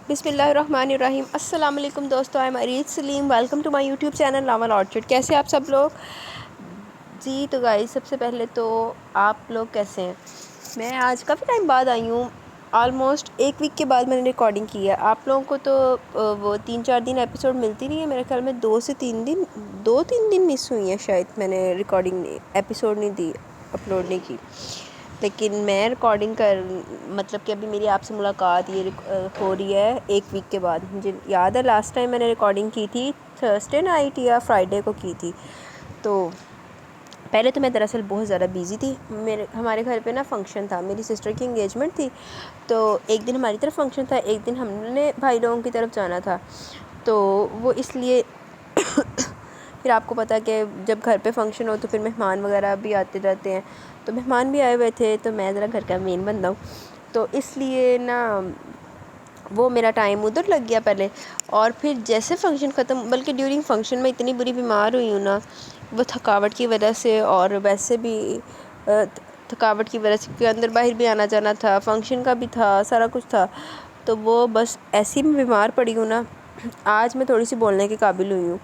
بسم اللہ الرحمن الرحیم۔ السلام علیکم دوستو، I'm Areed Saleem, welcome to my YouTube channel Novel Orchard. کیسے آپ سب لوگ؟ جی تو گائز، سب سے پہلے تو آپ لوگ کیسے ہیں؟ میں آج کافی ٹائم بعد آئی ہوں، آلموسٹ ایک ویک کے بعد میں نے ریکارڈنگ کی ہے۔ آپ لوگوں کو تو وہ 3-4 دن ایپیسوڈ ملتی نہیں ہے، میرے خیال میں 2-3 دن مس ہوئی ہیں شاید، میں نے ریکارڈنگ ایپیسوڈ نہیں دی، اپلوڈ نہیں کی۔ لیکن میں ریکارڈنگ مطلب کہ ابھی میری آپ سے ملاقات یہ ہو رہی ہے ایک ویک کے بعد۔ مجھے یاد ہے لاسٹ ٹائم میں نے ریکارڈنگ کی تھی تھرسڈے نائٹ یا فرائیڈے کو کی تھی۔ تو پہلے تو میں دراصل بہت زیادہ بیزی تھی، ہمارے گھر پہ نا فنکشن تھا، میری سسٹر کی انگیجمنٹ تھی، تو ایک دن ہماری طرف فنکشن تھا، ایک دن ہم نے بھائی لوگوں کی طرف جانا تھا، تو وہ اس لیے پھر آپ کو پتہ کہ جب گھر پہ فنکشن ہو تو پھر مہمان وغیرہ بھی آتے رہتے ہیں، تو مہمان بھی آئے ہوئے تھے، تو میں ذرا گھر کا مین بندہ ہوں، تو اس لیے نا وہ میرا ٹائم ادھر لگ گیا پہلے۔ اور پھر جیسے فنکشن ختم، بلکہ ڈیورنگ فنکشن میں اتنی بری بیمار ہوئی ہوں نا، وہ تھکاوٹ کی وجہ سے، اور ویسے بھی تھکاوٹ کی وجہ سے، کیونکہ اندر باہر بھی آنا جانا تھا، فنکشن کا بھی تھا، سارا کچھ تھا، تو وہ بس ایسی میں بیمار پڑی ہوں نا، آج میں تھوڑی سی بولنے کے قابل ہوئی ہوں،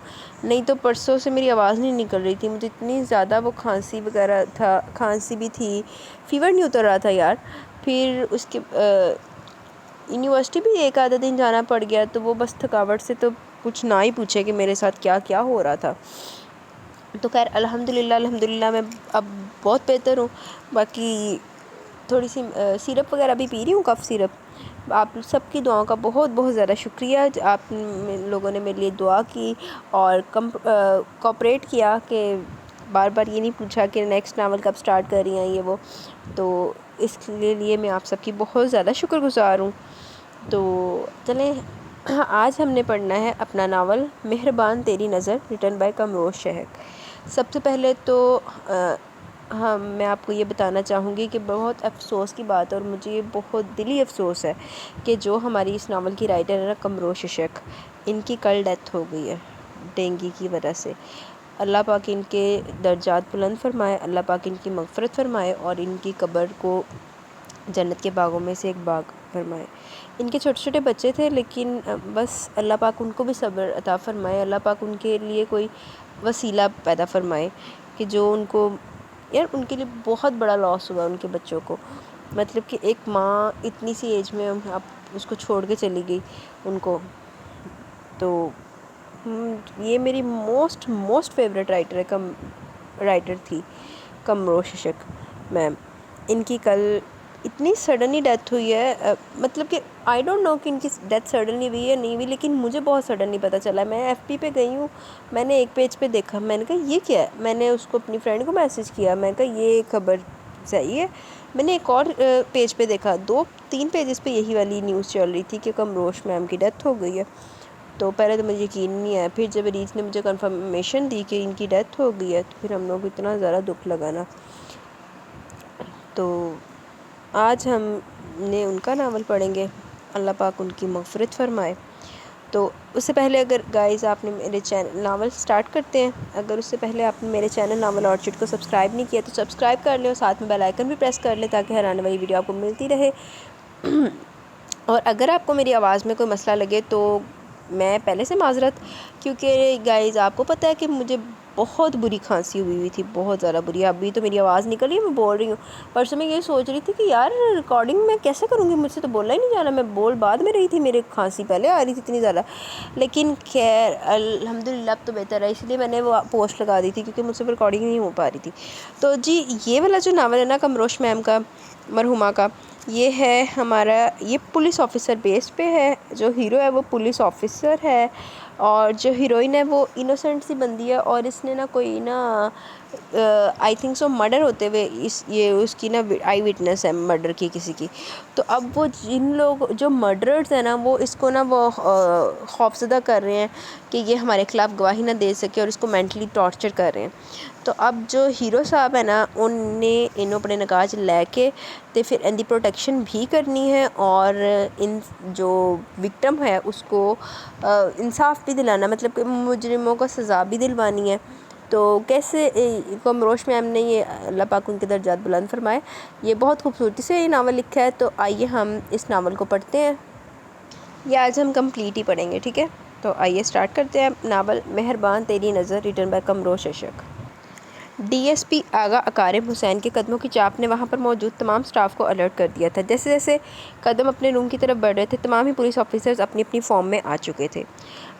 نہیں تو پرسوں سے میری آواز نہیں نکل رہی تھی، مجھے اتنی زیادہ وہ کھانسی وغیرہ تھا، کھانسی بھی تھی، فیور نہیں اتر رہا تھا یار۔ پھر اس کے یونیورسٹی بھی ایک آدھا دن جانا پڑ گیا، تو وہ بس تھکاوٹ سے تو کچھ نہ ہی پوچھے کہ میرے ساتھ کیا کیا ہو رہا تھا۔ تو خیر الحمدللہ میں اب بہت بہتر ہوں، باقی تھوڑی سی سیرپ وغیرہ بھی پی رہی ہوں، کف سیرپ۔ آپ سب کی دعاؤں کا بہت بہت زیادہ شکریہ، آپ لوگوں نے میرے لیے دعا کی اور کوآپریٹ کیا، کہ بار بار یہ نہیں پوچھا کہ نیکسٹ ناول کب سٹارٹ کر رہی ہیں یہ وہ، تو اس کے لیے میں آپ سب کی بہت زیادہ شکر گزار ہوں۔ تو چلیں، آج ہم نے پڑھنا ہے اپنا ناول مہربان تیری نظر، ریٹن بائی قمروش شہک۔ سب سے پہلے تو میں آپ کو یہ بتانا چاہوں گی کہ بہت افسوس کی بات ہے، اور مجھے یہ بہت دلی افسوس ہے کہ جو ہماری اس ناول کی رائٹر ہے نا قمروش شہک، ان کی کل ڈیتھ ہو گئی ہے ڈینگی کی وجہ سے۔ اللہ پاک ان کے درجات بلند فرمائے، اللہ پاک ان کی مغفرت فرمائے، اور ان کی قبر کو جنت کے باغوں میں سے ایک باغ فرمائے۔ ان کے چھوٹے چھوٹے بچے تھے، لیکن بس اللہ پاک ان کو بھی صبر عطا فرمائے، اللہ پاک ان کے لیے کوئی وسیلہ پیدا فرمائے کہ جو ان کو، یار ان کے لیے بہت بڑا لاس ہوا ان کے بچوں کو، مطلب کہ ایک ماں اتنی سی ایج میں اب اس کو چھوڑ کے چلی گئی ان کو۔ تو یہ میری موسٹ فیوریٹ رائٹر تھی قمروش شہک میم۔ ان کی کل اتنی سڈنلی ڈیتھ ہوئی ہے، مطلب کہ آئی ڈونٹ نو کہ ان کی ڈیتھ سڈنلی ہوئی ہے نہیں ہوئی، لیکن مجھے بہت سڈنلی پتہ چلا۔ میں ایف پی پہ گئی ہوں، میں نے ایک پیج پہ دیکھا، میں نے کہا یہ کیا ہے، میں نے اس کو اپنی فرینڈ کو میسیج کیا، میں نے کہا یہ خبر صحیح ہے۔ میں نے ایک اور پیج پہ دیکھا، 2-3 پیجز پہ یہی والی نیوز چل رہی تھی کہ قمروش میم کی ڈیتھ ہو گئی ہے۔ تو پہلے تو مجھے یقین نہیں آیا، پھر جب ریچ نے مجھے کنفرمیشن دی کہ ان کی ڈیتھ ہو گئی ہے، تو پھر ہم لوگ کو اتنا زیادہ دکھ لگا نا۔ تو آج ہم نے ان کا ناول پڑھیں گے، اللہ پاک ان کی مغفرت فرمائے۔ تو اس سے پہلے اگر گائز آپ نے میرے چینل ناول سٹارٹ کرتے ہیں، اگر اس سے پہلے آپ نے میرے چینل ناول آرچڈ کو سبسکرائب نہیں کیا تو سبسکرائب کر لیں، اور ساتھ میں بیل آئیکن بھی پریس کر لیں تاکہ ہر آنے والی ویڈیو آپ کو ملتی رہے۔ اور اگر آپ کو میری آواز میں کوئی مسئلہ لگے تو میں پہلے سے معذرت، کیونکہ گائز آپ کو پتہ ہے کہ مجھے بہت بری کھانسی ہوئی تھی، بہت زیادہ بری۔ ابھی تو میری آواز نکل رہی ہے، میں بول رہی ہوں، پرسوں میں یہ سوچ رہی تھی کہ یار ریکارڈنگ میں کیسے کروں گی، مجھ سے تو بولا ہی نہیں جانا، میں بول بعد میں رہی تھی، میرے کھانسی پہلے آ رہی تھی اتنی زیادہ، لیکن خیر الحمدللہ اب تو بہتر ہے، اس لیے میں نے وہ پوسٹ لگا دی تھی کیونکہ مجھ سے ریکارڈنگ نہیں ہو پا رہی تھی۔ تو جی یہ والا جو ناول ہے نا قمروش میم کا، مرحومہ کا، یہ ہے ہمارا، یہ پولیس آفیسر بیس پہ ہے، جو ہیرو ہے وہ پولیس آفیسر ہے، اور جو ہیروئن ہے وہ انوسنٹ سی بندی ہے، اور اس نے نا کوئی نا آئی تھنک سو مرڈر ہوتے ہوئے یہ اس کی نا آئی وٹنس ہے مرڈر کی کسی کی۔ تو اب وہ جن لوگ جو مرڈررز ہیں نا وہ اس کو نا وہ خوفزدہ کر رہے ہیں کہ یہ ہمارے خلاف گواہی نہ دے سکے، اور اس کو مینٹلی ٹارچر کر رہے ہیں۔ تو اب جو ہیرو صاحب ہے نا انہوں اپنے نکاج لے کے تے پھر ان دی پروٹیکشن بھی کرنی ہے، اور ان جو وکٹم ہے اس کو انصاف بھی دلانا، مطلب کہ مجرموں کو سزا بھی دلوانی ہے۔ تو کیسے قمروش میم نے یہ، اللہ پاک ان کے درجات بلند فرمائے، یہ بہت خوبصورتی سے یہ ناول لکھا ہے۔ تو آئیے ہم اس ناول کو پڑھتے ہیں۔ یہ آج ہم کمپلیٹ ہی پڑھیں گے، ٹھیک ہے؟ تو آئیے سٹارٹ کرتے ہیں ناول مہربان تیری نظر ریٹن بائی قمروش اشک۔ ڈی ایس پی آغا اکارم حسین کے قدموں کی چاپ نے وہاں پر موجود تمام سٹاف کو الرٹ کر دیا تھا۔ جیسے جیسے قدم اپنے روم کی طرف بڑھ رہے تھے، تمام ہی پولیس آفیسرز اپنی اپنی فارم میں آ چکے تھے۔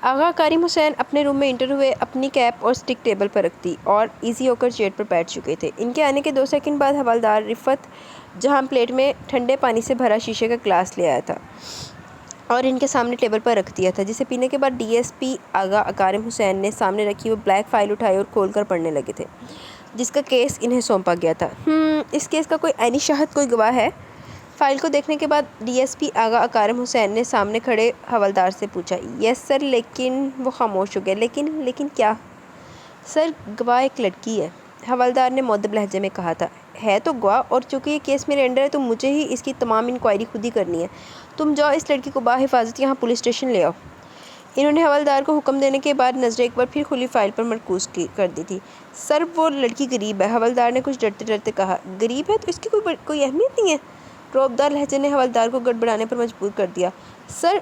آغا اکارم حسین اپنے روم میں انٹر ہوئے، اپنی کیپ اور سٹک ٹیبل پر رکھ دی اور ایزی ہو کر چیئر پر بیٹھ چکے تھے۔ ان کے آنے کے 2 سیکنڈ بعد حوالدار رفعت جہاں پلیٹ میں ٹھنڈے پانی سے بھرا شیشے کا گلاس لے آیا تھا اور ان کے سامنے ٹیبل پر رکھ دیا تھا، جسے پینے کے بعد ڈی ایس پی آغا اکارم حسین نے سامنے رکھی وہ بلیک فائل اٹھائی اور کھول کر پڑھنے لگے تھے، جس کا کیس انہیں سونپا گیا تھا۔ اس کیس کا کوئی عینی شاہد، کوئی گواہ ہے؟ فائل کو دیکھنے کے بعد ڈی ایس پی آغا اکارم حسین نے سامنے کھڑے حوالدار سے پوچھا۔ یس سر، لیکن وہ خاموش ہو گیا۔ لیکن کیا؟ سر، گواہ ایک لڑکی ہے، حوالدار نے مؤدب لہجے میں کہا تھا۔ ہے تو گواہ، اور چونکہ یہ کیس میرے انڈر ہے تو مجھے ہی اس کی تمام انکوائری خود ہی کرنی ہے۔ تم جاؤ اس لڑکی کو بحفاظت یہاں پولیس اسٹیشن لے آؤ۔ انہوں نے حوالدار کو حکم دینے کے بعد نظریں ایک بار پھر کھلی فائل پر مرکوز کر دی تھی۔ سر، وہ لڑکی غریب ہے، حوالدار نے کچھ ڈرتے ڈرتے کہا۔ غریب ہے تو اس کی کوئی اہمیت نہیں ہے؟ رعبدار لہجے نے حوالدار کو گڑبڑانے پر مجبور کر دیا۔ سر،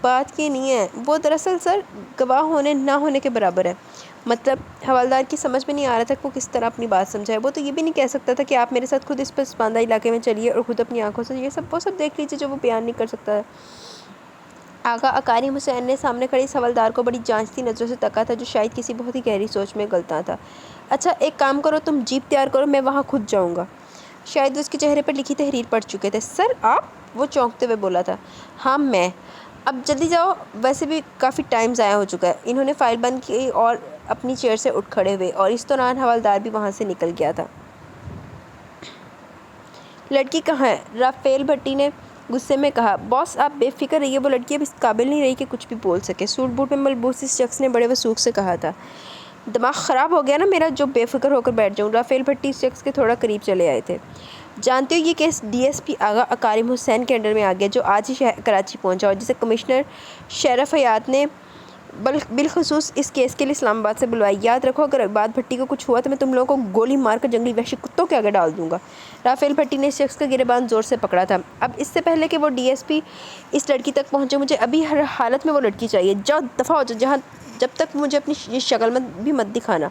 بات یہ نہیں ہے، وہ دراصل سر گواہ ہونے نہ ہونے کے برابر ہے۔ مطلب؟ حوالدار کی سمجھ میں نہیں آ رہا تھا کہ وہ کس طرح اپنی بات سمجھائے۔ وہ تو یہ بھی نہیں کہہ سکتا تھا کہ آپ میرے ساتھ خود اس پسماندہ علاقے میں چلیے اور خود اپنی آنکھوں سے وہ سب دیکھ لیجیے جو وہ بیان نہیں کر سکتا ہے۔ آغا اکارم حسین نے سامنے کھڑے اس حوالدار کو بڑی جانچتی نظروں سے تکا تھا، جو شاید کسی بہت ہی گہری سوچ میں غلطاں تھا۔ اچھا ایک کام کرو، تم جیپ تیار کرو، میں وہاں خود جاؤں گا۔ شاید وہ اس کے چہرے پر لکھی تحریر پڑھ چکے تھے۔ سر آپ؟ وہ چونکتے ہوئے بولا تھا۔ ہاں میں۔ اب جلدی جاؤ، ویسے بھی کافی ٹائم ضائع ہو چکا ہے۔ انہوں نے فائل بند کی اور اپنی چیئر سے اٹھ کھڑے ہوئے، اور اس دوران حوالدار بھی وہاں سے نکل گیا تھا۔ لڑکی کہاں ہے؟ رافیل بھٹی نے غصے میں کہا۔ باس آپ بے فکر رہیے، وہ لڑکی اب اس قابل نہیں رہی کہ کچھ بھی بول سکے، سوٹ بوٹ میں ملبوس اس شخص نے بڑے وثوق سے کہا تھا۔ دماغ خراب ہو گیا نا میرا جو بے فکر ہو کر بیٹھ جاؤں؟ رافیل بھٹی اس شخص کے تھوڑا قریب چلے آئے تھے۔ جانتے ہو یہ کیس ڈی ایس پی آغا اکارم حسین کے انڈر میں آ گیا، جو آج ہی کراچی پہنچا اور جسے کمشنر شرف حیات نے بالخصوص اس کیس کے لیے اسلام آباد سے بلوایا۔ یاد رکھو اگر اقبال بھٹی کو کچھ ہوا تو میں تم لوگوں کو گولی مار کر جنگلی وحشی کتوں کے آگے ڈال دوں گا۔ رافیل بھٹی نے اس شخص کا گریبان زور سے پکڑا تھا۔ اب اس سے پہلے کہ وہ ڈی ایس پی اس لڑکی تک پہنچے، مجھے ابھی ہر حالت میں وہ لڑکی چاہیے۔ جاؤ دفع ہو جاؤ، جب تک مجھے اپنی یہ شکل بھی مت دکھانا۔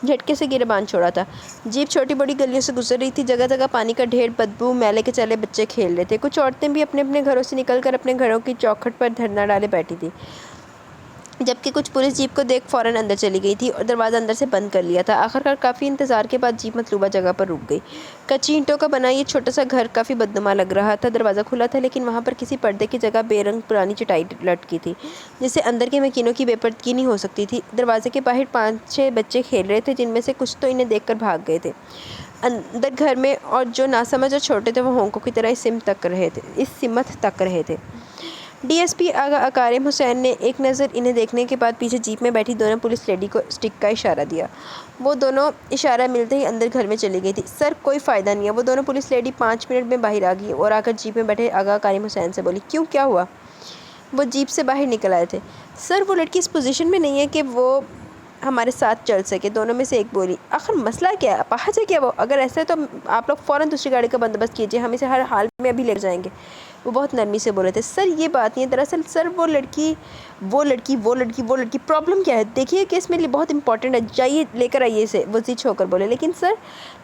جھٹکے سے گریبان چھوڑا تھا۔ جیپ چھوٹی بڑی گلیوں سے گزر رہی تھی، جگہ جگہ پانی کا ڈھیر، بدبو، میلے کے چلے بچے کھیل رہے تھے۔ کچھ عورتیں بھی اپنے اپنے گھروں سے نکل کر اپنے گھروں کی چوکھٹ پر دھرنا ڈالے بیٹھی تھیں، جبکہ کچھ پولیس جیپ کو دیکھ فوراً اندر چلی گئی تھی اور دروازہ اندر سے بند کر لیا تھا۔ آخرکار کافی انتظار کے بعد جیپ مطلوبہ جگہ پر رک گئی۔ کچی اینٹوں کا بنا یہ چھوٹا سا گھر کافی بدنما لگ رہا تھا۔ دروازہ کھلا تھا، لیکن وہاں پر کسی پردے کی جگہ بے رنگ پرانی چٹائی لٹکی تھی، جس سے اندر کے مکینوں کی بے پردگی نہیں ہو سکتی تھی۔ دروازے کے باہر 5-6 بچے کھیل رہے تھے، جن میں سے کچھ تو انہیں دیکھ کر بھاگ گئے تھے اندر گھر میں، اور جو ناسمجھ اور چھوٹے تھے وہ ہونکوں کی طرح اس سمت تک رہے تھے۔ ڈی ایس پی آغا اکارم حسین نے ایک نظر انہیں دیکھنے کے بعد پیچھے جیپ میں بیٹھی دونوں پولیس لیڈی کو سٹک کا اشارہ دیا۔ وہ دونوں اشارہ ملتے ہی اندر گھر میں چلی گئی تھی۔ سر کوئی فائدہ نہیں ہے، وہ دونوں پولیس لیڈی 5 منٹ میں باہر آ گئی اور آ کر جیپ میں بیٹھے آغا اکارم حسین سے بولی۔ کیوں، کیا ہوا؟ وہ جیپ سے باہر نکل آئے تھے۔ سر وہ لڑکی اس پوزیشن میں نہیں ہے کہ وہ ہمارے ساتھ چل سکے، دونوں میں سے ایک بولی۔ آخر مسئلہ کیا ہے؟ اپاہج ہے کیا وہ؟ اگر ایسا ہے تو آپ لوگ فوراً دوسری گاڑی کا بندوبست کیجیے، ہم اسے ہر حال میں ابھی لے جائیں گے۔ وہ بہت نرمی سے بولے تھے۔ سر یہ بات نہیں ہے، دراصل سر وہ لڑکی پرابلم کیا ہے؟ دیکھیے کیس میرے لیے بہت امپورٹنٹ ہے، جائیے لے کر آئیے اسے، وہ ضد ہو کر بولے۔ لیکن سر،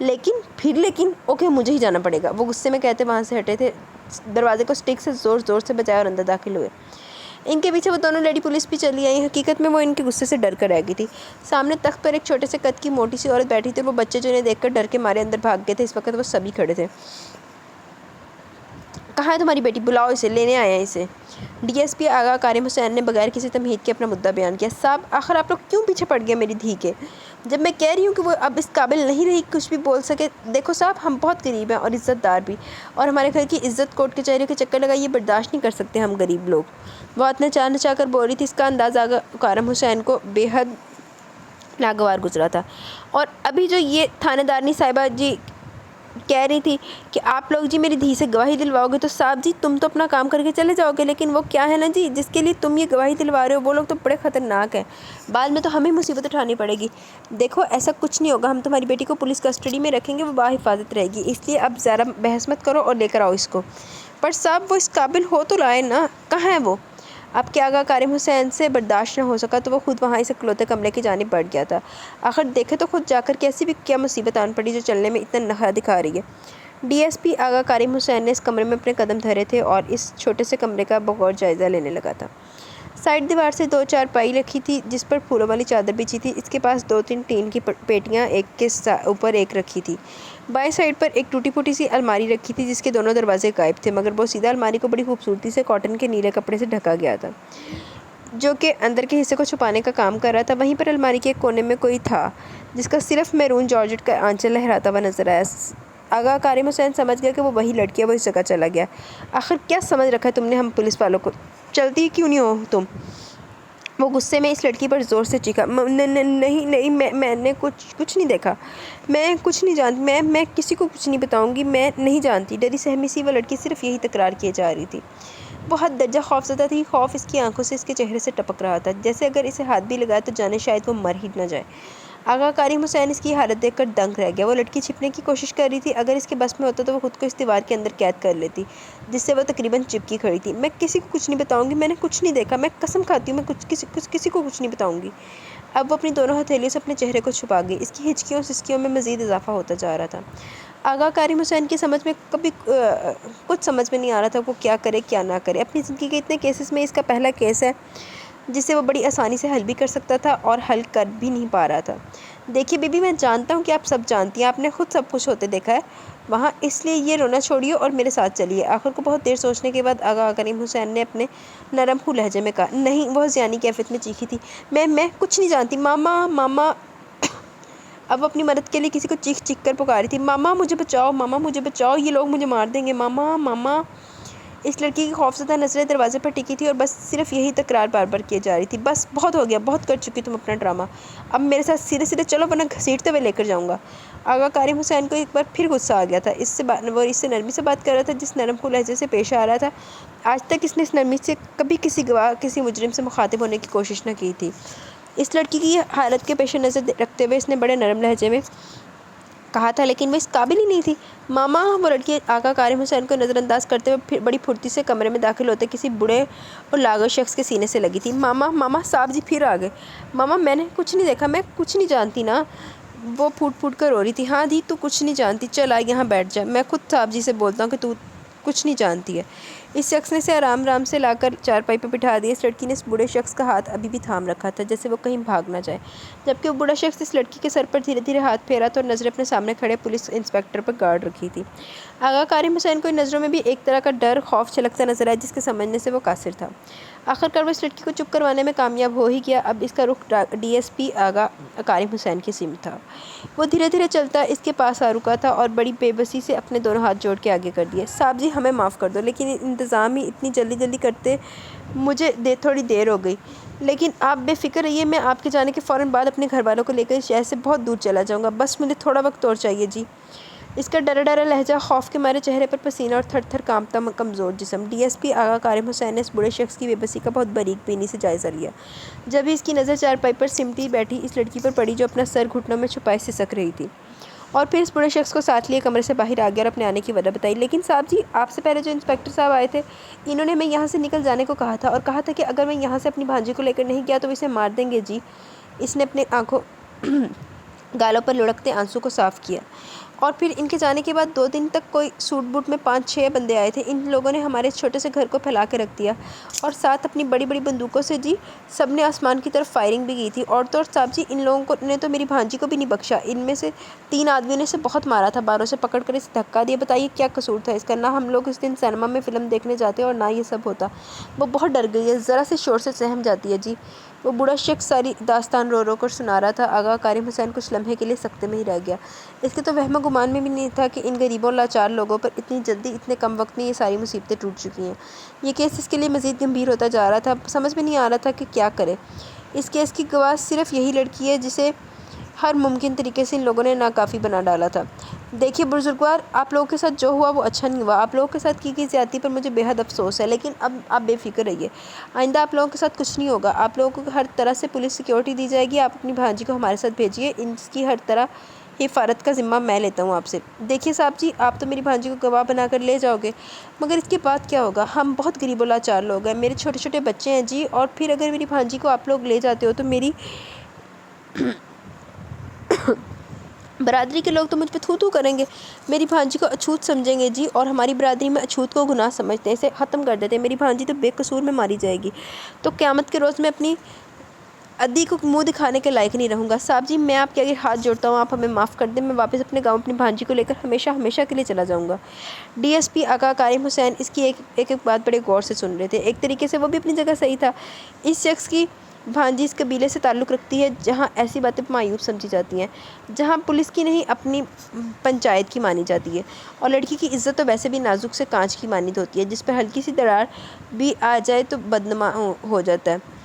لیکن اوکے مجھے ہی جانا پڑے گا، وہ غصے میں کہتے وہاں سے ہٹے تھے، دروازے کو سٹک سے زور زور سے بجایا اور اندر داخل ہوئے۔ ان کے پیچھے وہ دونوں لیڈی پولیس بھی چلی آئیں۔ حقیقت میں وہ ان کے غصے سے ڈر کر رہ گئی تھی۔ سامنے تخت پر ایک چھوٹے سے قد کی موٹی سی عورت بیٹھی تھی، وہ بچے جو انہیں دیکھ کر ڈر کے مارے اندر بھاگ گئے تھے، اس وقت وہ سبھی کھڑے تھے۔ کہاں ہے تمہاری بیٹی؟ بلاؤ اسے، لینے آئے ہیں اسے۔ ڈی ایس پی آغا اکارم حسین نے بغیر کسی تمہید کے اپنا مدعا بیان کیا۔ صاحب آخر آپ لوگ کیوں پیچھے پڑ گئے میری دھی کے؟ جب میں کہہ رہی ہوں کہ وہ اب اس قابل نہیں رہی کچھ بھی بول سکے۔ دیکھو صاحب، ہم بہت غریب ہیں اور عزت دار بھی، اور ہمارے گھر کی عزت کوٹ کچہریوں کے چکر لگائیے برداشت نہیں کر سکتے ہم غریب لوگ۔ وہ نچا نچا کر بول رہی تھی، اس کا انداز آغا اکارم حسین کو بے حد ناگوار گزرا تھا۔ اور ابھی جو یہ تھانے دارنی صاحبہ جی کہہ رہی تھی کہ آپ لوگ جی میری دھی سے گواہی دلواؤ گے، تو صاحب جی تم تو اپنا کام کر کے چلے جاؤ گے، لیکن وہ کیا ہے نا جی جس کے لیے تم یہ گواہی دلوا رہے ہو، وہ لوگ تو بڑے خطرناک ہیں، بعد میں تو ہمیں مصیبت اٹھانی پڑے گی۔ دیکھو ایسا کچھ نہیں ہوگا، ہم تمہاری بیٹی کو پولیس کسٹڈی میں رکھیں گے، وہ باحفاظت رہے گی، اس لیے اب زیادہ بحث مت کرو اور لے کر آؤ اس کو۔ پر صاحب وہ اس قابل ہو تو لائے نا، کہاں ہے وہ؟ اب کہ آغا کریم حسین سے برداشت نہ ہو سکا تو وہ خود وہاں اس اکلوتے کمرے کی جانب بڑھ گیا تھا۔ آخر دیکھے تو خود جا کر کیسی بھی کیا مصیبت آن پڑی جو چلنے میں اتنا نخرہ دکھا رہی ہے۔ ڈی ایس پی آغا کریم حسین نے اس کمرے میں اپنے قدم دھرے تھے اور اس چھوٹے سے کمرے کا بغور جائزہ لینے لگا تھا۔ سائڈ دیوار سے 2 چارپائی رکھی تھی جس پر پھولوں والی چادر بچھی تھی۔ اس کے پاس 2-3 ٹین کی پیٹیاں ایک کے اوپر ایک رکھی تھی۔ بائیں سائڈ پر ایک ٹوٹی پھوٹی سی الماری رکھی تھی جس کے دونوں دروازے غائب تھے، مگر وہ سیدھا الماری کو بڑی خوبصورتی سے کاٹن کے نیلے کپڑے سے ڈھکا گیا تھا جو کہ اندر کے حصے کو چھپانے کا کام کر رہا تھا۔ وہیں پر الماری کے ایک کونے میں کوئی تھا جس کا صرف میرون جارجٹ کا آنچل لہراتا ہوا نظر آیا۔ آغا کریم حسین سمجھ گیا کہ وہ وہی لڑکی ہے، وہ اس جگہ چلا گیا۔ آخر کیا سمجھ رکھا ہے تم نے ہم پولیس والوں کو؟ چلتی کیوں نہیں ہو تم؟ وہ غصے میں اس لڑکی پر زور سے چیخا۔ نہیں میں نے کچھ نہیں دیکھا، میں کچھ نہیں جانتی، میں کسی کو کچھ نہیں بتاؤں گی، میں نہیں جانتی۔ ڈری سہمی سی وہ لڑکی صرف یہی تکرار کیے جا رہی تھی۔ وہ حد درجہ خوفزدہ تھی، خوف اس کی آنکھوں سے اس کے چہرے سے ٹپک رہا تھا، جیسے اگر اسے ہاتھ بھی لگائے تو جانے شاید وہ مر ہی نہ جائے۔ آغا کریم حسین اس کی حالت دیکھ کر دنگ رہ گیا۔ وہ لڑکی چھپنے کی کوشش کر رہی تھی، اگر اس کے بس میں ہوتا تو وہ خود کو اس دیوار کے اندر قید کر لیتی جس سے وہ تقریباً چپکی کھڑی تھی۔ میں کسی کو کچھ نہیں بتاؤں گی، میں نے کچھ نہیں دیکھا، میں قسم کھاتی ہوں میں کسی کو کچھ نہیں بتاؤں گی۔ اب وہ اپنی دونوں ہتھیلیوں سے اپنے چہرے کو چھپا گئی۔ اس کی ہچکیوں سسکیوں میں مزید اضافہ ہوتا جا رہا تھا۔ آغا کریم حسین کی سمجھ میں کچھ سمجھ میں نہیں آ رہا تھا وہ کیا کرے کیا نہ کرے۔ اپنی زندگی کے اتنے کیسز میں اس کا پہلا کیس ہے جسے وہ بڑی آسانی سے حل بھی کر سکتا تھا اور حل کر بھی نہیں پا رہا تھا۔ دیکھیے بی بی، میں جانتا ہوں کہ آپ سب جانتی ہیں، آپ نے خود سب کچھ ہوتے دیکھا ہے وہاں، اس لیے یہ رونا چھوڑیے اور میرے ساتھ چلیے۔ آخر کو بہت دیر سوچنے کے بعد آغا کریم حسین نے اپنے نرم خو لہجے میں کہا۔ نہیں، وہ ذہنی کیفیت میں چیخی تھی۔ میں کچھ نہیں جانتی، ماما۔ اب اپنی مدد کے لیے کسی کو چیخ کر پکاری تھی۔ ماما مجھے بچاؤ، ماما مجھے بچاؤ، یہ لوگ مجھے مار دیں گے، ماما۔ اس لڑکی کی خوفزدہ نظریں دروازے پر ٹکی تھی اور بس صرف یہی تکرار بار بار کیے جا رہی تھی۔ بس بہت ہو گیا، بہت کر چکی تم اپنا ڈرامہ، اب میرے ساتھ سیدھے چلو ورنہ گھسیٹتے ہوئے لے کر جاؤں گا۔ آغا کریم حسین کو ایک بار پھر غصہ آ گیا تھا۔ وہ اس سے نرمی سے بات کر رہا تھا، جس نرم خو لہجے سے پیش آ رہا تھا آج تک اس نے اس نرمی سے کبھی کسی گواہ کسی مجرم سے مخاطب ہونے کی کوشش نہ کی تھی۔ اس لڑکی کی حالت کے پیش نظر رکھتے ہوئے اس نے بڑے نرم لہجے میں کہا تھا، لیکن وہ اس قابل ہی نہیں تھی۔ ماما۔ وہ لڑکی آغا کریم حسین کو نظر انداز کرتے ہوئے بڑی پھرتی سے کمرے میں داخل ہوتے کسی بوڑھے اور لاغر شخص کے سینے سے لگی تھی۔ ماما صاحب جی پھر آ گئے۔ ماما میں نے کچھ نہیں دیکھا، میں کچھ نہیں جانتی نا۔ وہ پھوٹ کر رو رہی تھی۔ ہاں دی، تو کچھ نہیں جانتی، چل آ یہاں بیٹھ جا، میں خود صاحب جی سے بولتا ہوں کہ تو کچھ نہیں جانتی ہے۔ اس شخص نے اسے آرام سے لا کر چارپائی پہ بٹھا دیا۔ اس لڑکی نے اس بوڑھے شخص کا ہاتھ ابھی بھی تھام رکھا تھا جیسے وہ کہیں بھاگ نہ جائے، جبکہ وہ بوڑھا شخص اس لڑکی کے سر پر دھیرے دھیرے ہاتھ پھیرا تھا اور نظریں اپنے سامنے کھڑے پولیس انسپکٹر پر گاڑ رکھی تھی۔ آغا کریم حسین کو ان نظروں میں بھی ایک طرح کا ڈر، خوف چھلکتا نظر آیا جس کے سمجھنے سے وہ قاصر تھا۔ آخرکار وہ اس لڑکی کو چپ کروانے میں کامیاب ہو ہی گیا۔ اب اس کا رخ ڈی ایس پی آغا کریم حسین کی سمت تھا۔ وہ دھیرے دھیرے چلتا اس کے پاس آ رکا تھا اور بڑی بے بسی سے اپنے دونوں ہاتھ جوڑ کے آگے کر دیے۔ صاحب جی ہمیں معاف کر دو، لیکن انتظام ہی اتنی جلدی کرتے مجھے تھوڑی دیر ہو گئی، لیکن آپ بے فکر رہیے، میں آپ کے جانے کے فوراً بعد اپنے گھر والوں کو لے کر اس شہر سے بہت دور چلا جاؤں گا، بس مجھے تھوڑا وقت اور چاہیے جی۔ اس کا ڈرا لہجہ، خوف کے مارے چہرے پر پسینہ اور تھر تھر کانپتا کمزور جسم۔ ڈی ایس پی آغا کریم حسین نے اس بوڑھے شخص کی بے بسی کا بہت باریک بینی سے جائزہ لیا۔ جب ہی اس کی نظر چارپائی پر سمٹی بیٹھی اس لڑکی پر پڑی جو اپنا سر گھٹنوں میں چھپائے سسک رہی تھی، اور پھر اس بوڑھے شخص کو ساتھ لیے کمرے سے باہر آ گیا اور اپنے آنے کی وجہ بتائی۔ لیکن صاحب جی، آپ سے پہلے جو انسپکٹر صاحب آئے تھے انہوں نے ہمیں یہاں سے نکل جانے کو کہا تھا اور کہا تھا کہ اگر میں یہاں سے اپنی بھانجی کو لے کر نہیں گیا تو وہ اسے مار دیں گے جی۔ اس نے اپنے گالوں پر لڑکتے آنسو کو صاف کیا۔ اور پھر ان کے جانے کے بعد 2 دن تک کوئی سوٹ بوٹ میں 5-6 بندے آئے تھے۔ ان لوگوں نے ہمارے چھوٹے سے گھر کو پھیلا کے رکھ دیا اور ساتھ اپنی بڑی بندوقوں سے جی سب نے آسمان کی طرف فائرنگ بھی کی تھی۔ اور تو اور صاحب جی، ان لوگوں نے تو میری بھانجی کو بھی نہیں بخشا، ان میں سے 3 آدمیوں نے اسے بہت مارا تھا، باروں سے پکڑ کر اسے دھکا دیا۔ بتائیے کیا قصور تھا اس کا؟ نہ ہم لوگ اس دن سینما میں فلم دیکھنے جاتے اور نہ یہ سب ہوتا۔ وہ بہت ڈر گئی ہے، ذرا سے شور سے سہم جاتی ہے جی۔ وہ بوڑھا شخص ساری داستان رو کر سنا رہا تھا۔ آغا کریم حسین کچھ لمحے کے لیے سکتے میں ہی رہ گیا۔ اس کے تو وہم و گمان میں بھی نہیں تھا کہ ان غریبوں اور لاچار لوگوں پر اتنی جلدی اتنے کم وقت میں یہ ساری مصیبتیں ٹوٹ چکی ہیں۔ یہ کیس اس کے لیے مزید گمبھیر ہوتا جا رہا تھا، سمجھ میں نہیں آ رہا تھا کہ کیا کرے۔ اس کیس کی گواہ صرف یہی لڑکی ہے جسے ہر ممکن طریقے سے ان لوگوں نے ناکافی بنا ڈالا تھا۔ دیکھیے بزرگوار، آپ لوگوں کے ساتھ جو ہوا وہ اچھا نہیں ہوا، آپ لوگوں کے ساتھ کی گئی زیادتی پر مجھے بے حد افسوس ہے، لیکن اب آپ بے فکر رہیے، آئندہ آپ لوگوں کے ساتھ کچھ نہیں ہوگا۔ آپ لوگوں کو ہر طرح سے پولیس سیکیورٹی دی جائے گی۔ آپ اپنی بھانجی کو ہمارے ساتھ بھیجیے، اس کی ہر طرح حفاظت کا ذمہ میں لیتا ہوں آپ سے۔ دیکھیے صاحب جی، آپ تو میری بھانجی کو گواہ بنا کر لے جاؤ گے، مگر اس کے بعد کیا ہوگا؟ ہم بہت غریب و لاچار لوگ ہیں، میرے چھوٹے چھوٹے بچے ہیں جی، اور پھر اگر میری بھانجی کو آپ لوگ لے جاتے ہو تو میری برادری کے لوگ تو مجھ پہ تھو تھو کریں گے، میری بھانجی کو اچھوت سمجھیں گے جی، اور ہماری برادری میں اچھوت کو گناہ سمجھتے ہیں، اسے ختم کر دیتے ہیں۔ میری بھانجی تو بے قصور میں ماری جائے گی، تو قیامت کے روز میں اپنی عدی کو منہ دکھانے کے لائق نہیں رہوں گا۔ صاحب جی، میں آپ کے آگے ہاتھ جوڑتا ہوں، آپ ہمیں معاف کر دیں، میں واپس اپنے گاؤں اپنی بھانجی کو لے کر ہمیشہ ہمیشہ کے لیے چلا جاؤں گا۔ ڈی ایس پی آقا کریم حسین اس کی ایک بات بڑے غور سے سن رہے تھے۔ ایک طریقے سے وہ بھی اپنی جگہ صحیح تھا۔ اس شخص کی بھانجی اس قبیلے سے تعلق رکھتی ہے جہاں ایسی باتیں معیوب سمجھی جاتی ہیں، جہاں پولیس کی نہیں اپنی پنچایت کی مانی جاتی ہے، اور لڑکی کی عزت تو ویسے بھی نازک سے کانچ کی مانند ہوتی ہے، جس پہ ہلکی سی دراڑ بھی آ جائے تو بدنما ہو جاتا ہے۔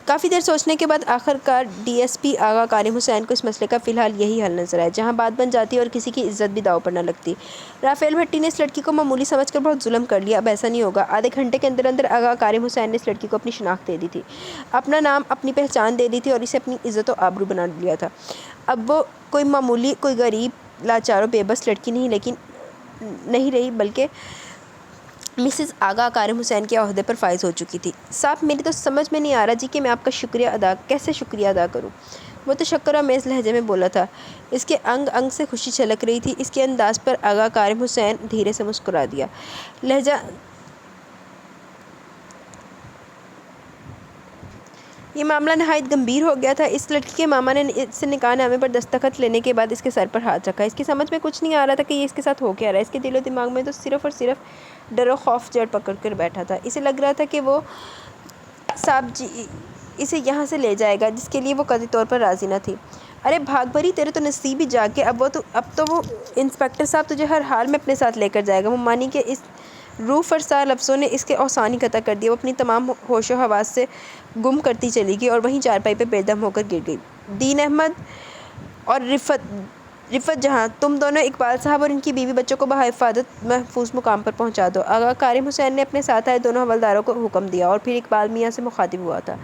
کافی دیر سوچنے کے بعد آخر کار ڈی ایس پی آقا کریم حسین کو اس مسئلے کا فی الحال یہی حل نظر آیا جہاں بات بن جاتی اور کسی کی عزت بھی داؤ پر نہ لگتی۔ رافیل بھٹی نے اس لڑکی کو معمولی سمجھ کر بہت ظلم کر لیا، اب ایسا نہیں ہوگا۔ آدھے گھنٹے کے اندر اندر آقا کریم حسین نے اس لڑکی کو اپنی شناخت دے دی تھی، اپنا نام اپنی پہچان دے دی تھی، اور اسے اپنی عزت و آبرو بنا لیا تھا۔ اب وہ کوئی معمولی، کوئی غریب لاچار و بے بس لڑکی نہیں رہی، بلکہ مسز آقا کریم حسین کے عہدے پر فائز ہو چکی تھی۔ صاحب میری تو سمجھ میں نہیں آ رہا جی کہ میں آپ کا کیسے شکریہ ادا کروں۔ وہ تو شکر آمیز لہجے میں بولا تھا، اس کے انگ انگ سے خوشی چھلک رہی تھی۔ اس کے انداز پر آقا کریم حسین دھیرے سے مسکرا دیا۔ یہ معاملہ نہایت گمبھیر ہو گیا تھا۔ اس لڑکی کے ماما نے اس سے نکاح نامے پر دستخط لینے کے بعد اس کے سر پر ہاتھ رکھا۔ اس کی سمجھ میں کچھ نہیں آ رہا تھا کہ یہ اس کے ساتھ ہو کیا رہا ہے۔ اس کے دل و دماغ میں تو صرف اور صرف ڈر و خوف جڑ پکڑ کر بیٹھا تھا۔ اسے لگ رہا تھا کہ وہ صاحب جی اسے یہاں سے لے جائے گا، جس کے لیے وہ قطعی طور پر راضی نہ تھی۔ ارے بھاگ بھری، تیرے تو نصیب ہی جاگ گئے، اب تو وہ انسپکٹر صاحب تجھے ہر حال میں اپنے ساتھ لے کر جائے گا۔ مومانی کے اس روح فرسا لفظوں نے اس کے اوصان ہی قطع کر دیا۔ وہ اپنی تمام ہوش و حواس سے گم کرتی چلی گئی اور وہیں چارپائی پہ بے دم ہو کر گر گئی۔ دین احمد اور رفت جہاں، تم دونوں اقبال صاحب اور ان کی بیوی بچوں کو بحفاظت محفوظ مقام پر پہنچا دو۔ آقا کریم حسین نے اپنے ساتھ آئے دونوں حوالداروں کو حکم دیا اور پھر اقبال میاں سے مخاطب ہوا تھا۔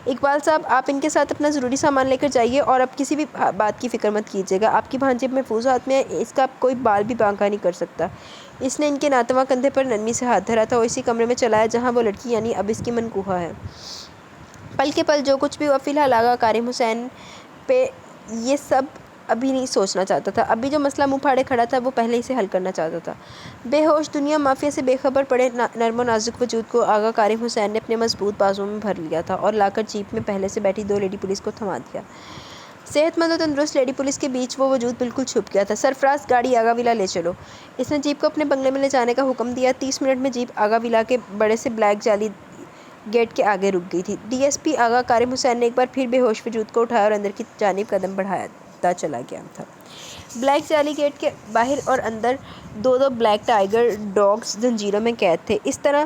اقبال صاحب، آپ ان کے ساتھ اپنا ضروری سامان لے کر جائیے اور اب کسی بھی بات کی فکر مت کیجیے گا۔ آپ کی بھانجی اب محفوظ ہاتھ میں ہے، اس کا اب کوئی بال بھی بانکا نہیں کر سکتا۔ اس نے ان کے ناتواں کندھے پر نرمی سے ہاتھ دھرا تھا اور اسی کمرے میں چلایا جہاں وہ لڑکی یعنی اب اس کی منکوحہ ہے۔ پل کے پل جو کچھ بھی ہوا، فی الحال آقا کریم حسین پہ یہ سب ابھی نہیں سوچنا چاہتا تھا۔ ابھی جو مسئلہ منہ پھاڑے کھڑا تھا وہ پہلے اسے حل کرنا چاہتا تھا۔ بے ہوش دنیا مافیا سے بے خبر پڑے نرم و نازک وجود کو آقا کریم حسین نے اپنے مضبوط بازوؤں میں بھر لیا تھا اور لا کر جیپ میں پہلے سے بیٹھی 2 لیڈی پولیس کو تھما دیا۔ صحت مند و تندرست لیڈی پولیس کے بیچ وہ وجود بالکل چھپ گیا تھا۔ سرفراز، گاڑی آگا ولا لے چلو۔ اس نے جیپ کو اپنے بنگلے میں لے جانے کا حکم دیا۔ 30 منٹ میں جیپ آگا ولا کے بڑے سے بلیک جعلی گیٹ کے آگے رک گئی تھی۔ ڈی ایس پی آقا کریم حسین نے ایک بار پھر بے ہوش وجود کو اٹھایا اور اندر کی جانب قدم بڑھاتا چلا گیا تھا۔ بلیک جعلی گیٹ کے باہر اور اندر 2 بلیک ٹائیگر ڈاگز زنجیروں میں قید تھے۔ اس طرح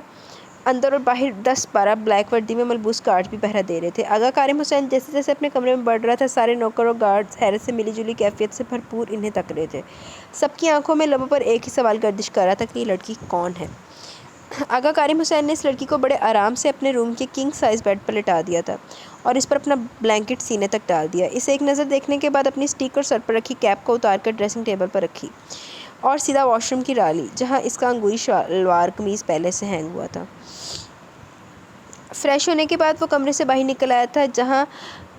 اندر اور باہر 10-12 بلیک وردی میں ملبوس گارڈز بھی پہرا دے رہے تھے۔ آقا کریم حسین جیسے جیسے اپنے کمرے میں بڑھ رہا تھا، سارے نوکر اور گارڈز حیرت سے ملی جلی کیفیت سے بھرپور انہیں تک رہے تھے۔ سب کی آنکھوں میں لبوں پر ایک ہی سوال گردش کر رہا تھا کہ یہ لڑکی کون ہے؟ آقا کریم حسین نے اس لڑکی کو بڑے آرام سے اپنے روم کے کنگ سائز بیڈ پر لٹا دیا تھا اور اس پر اپنا بلینکٹ سینے تک ڈال دیا۔ اسے ایک نظر دیکھنے کے بعد اپنی اسٹیک اور سر پر رکھی کیپ کو اتار کر ڈریسنگ ٹیبل پر رکھی اور سیدھا واش روم کی راہ لی جہاں اس کا انگوری شلوار قمیض پہلے سے ہینگ ہوا تھا۔ فریش ہونے کے بعد وہ کمرے سے باہر نکل آیا تھا جہاں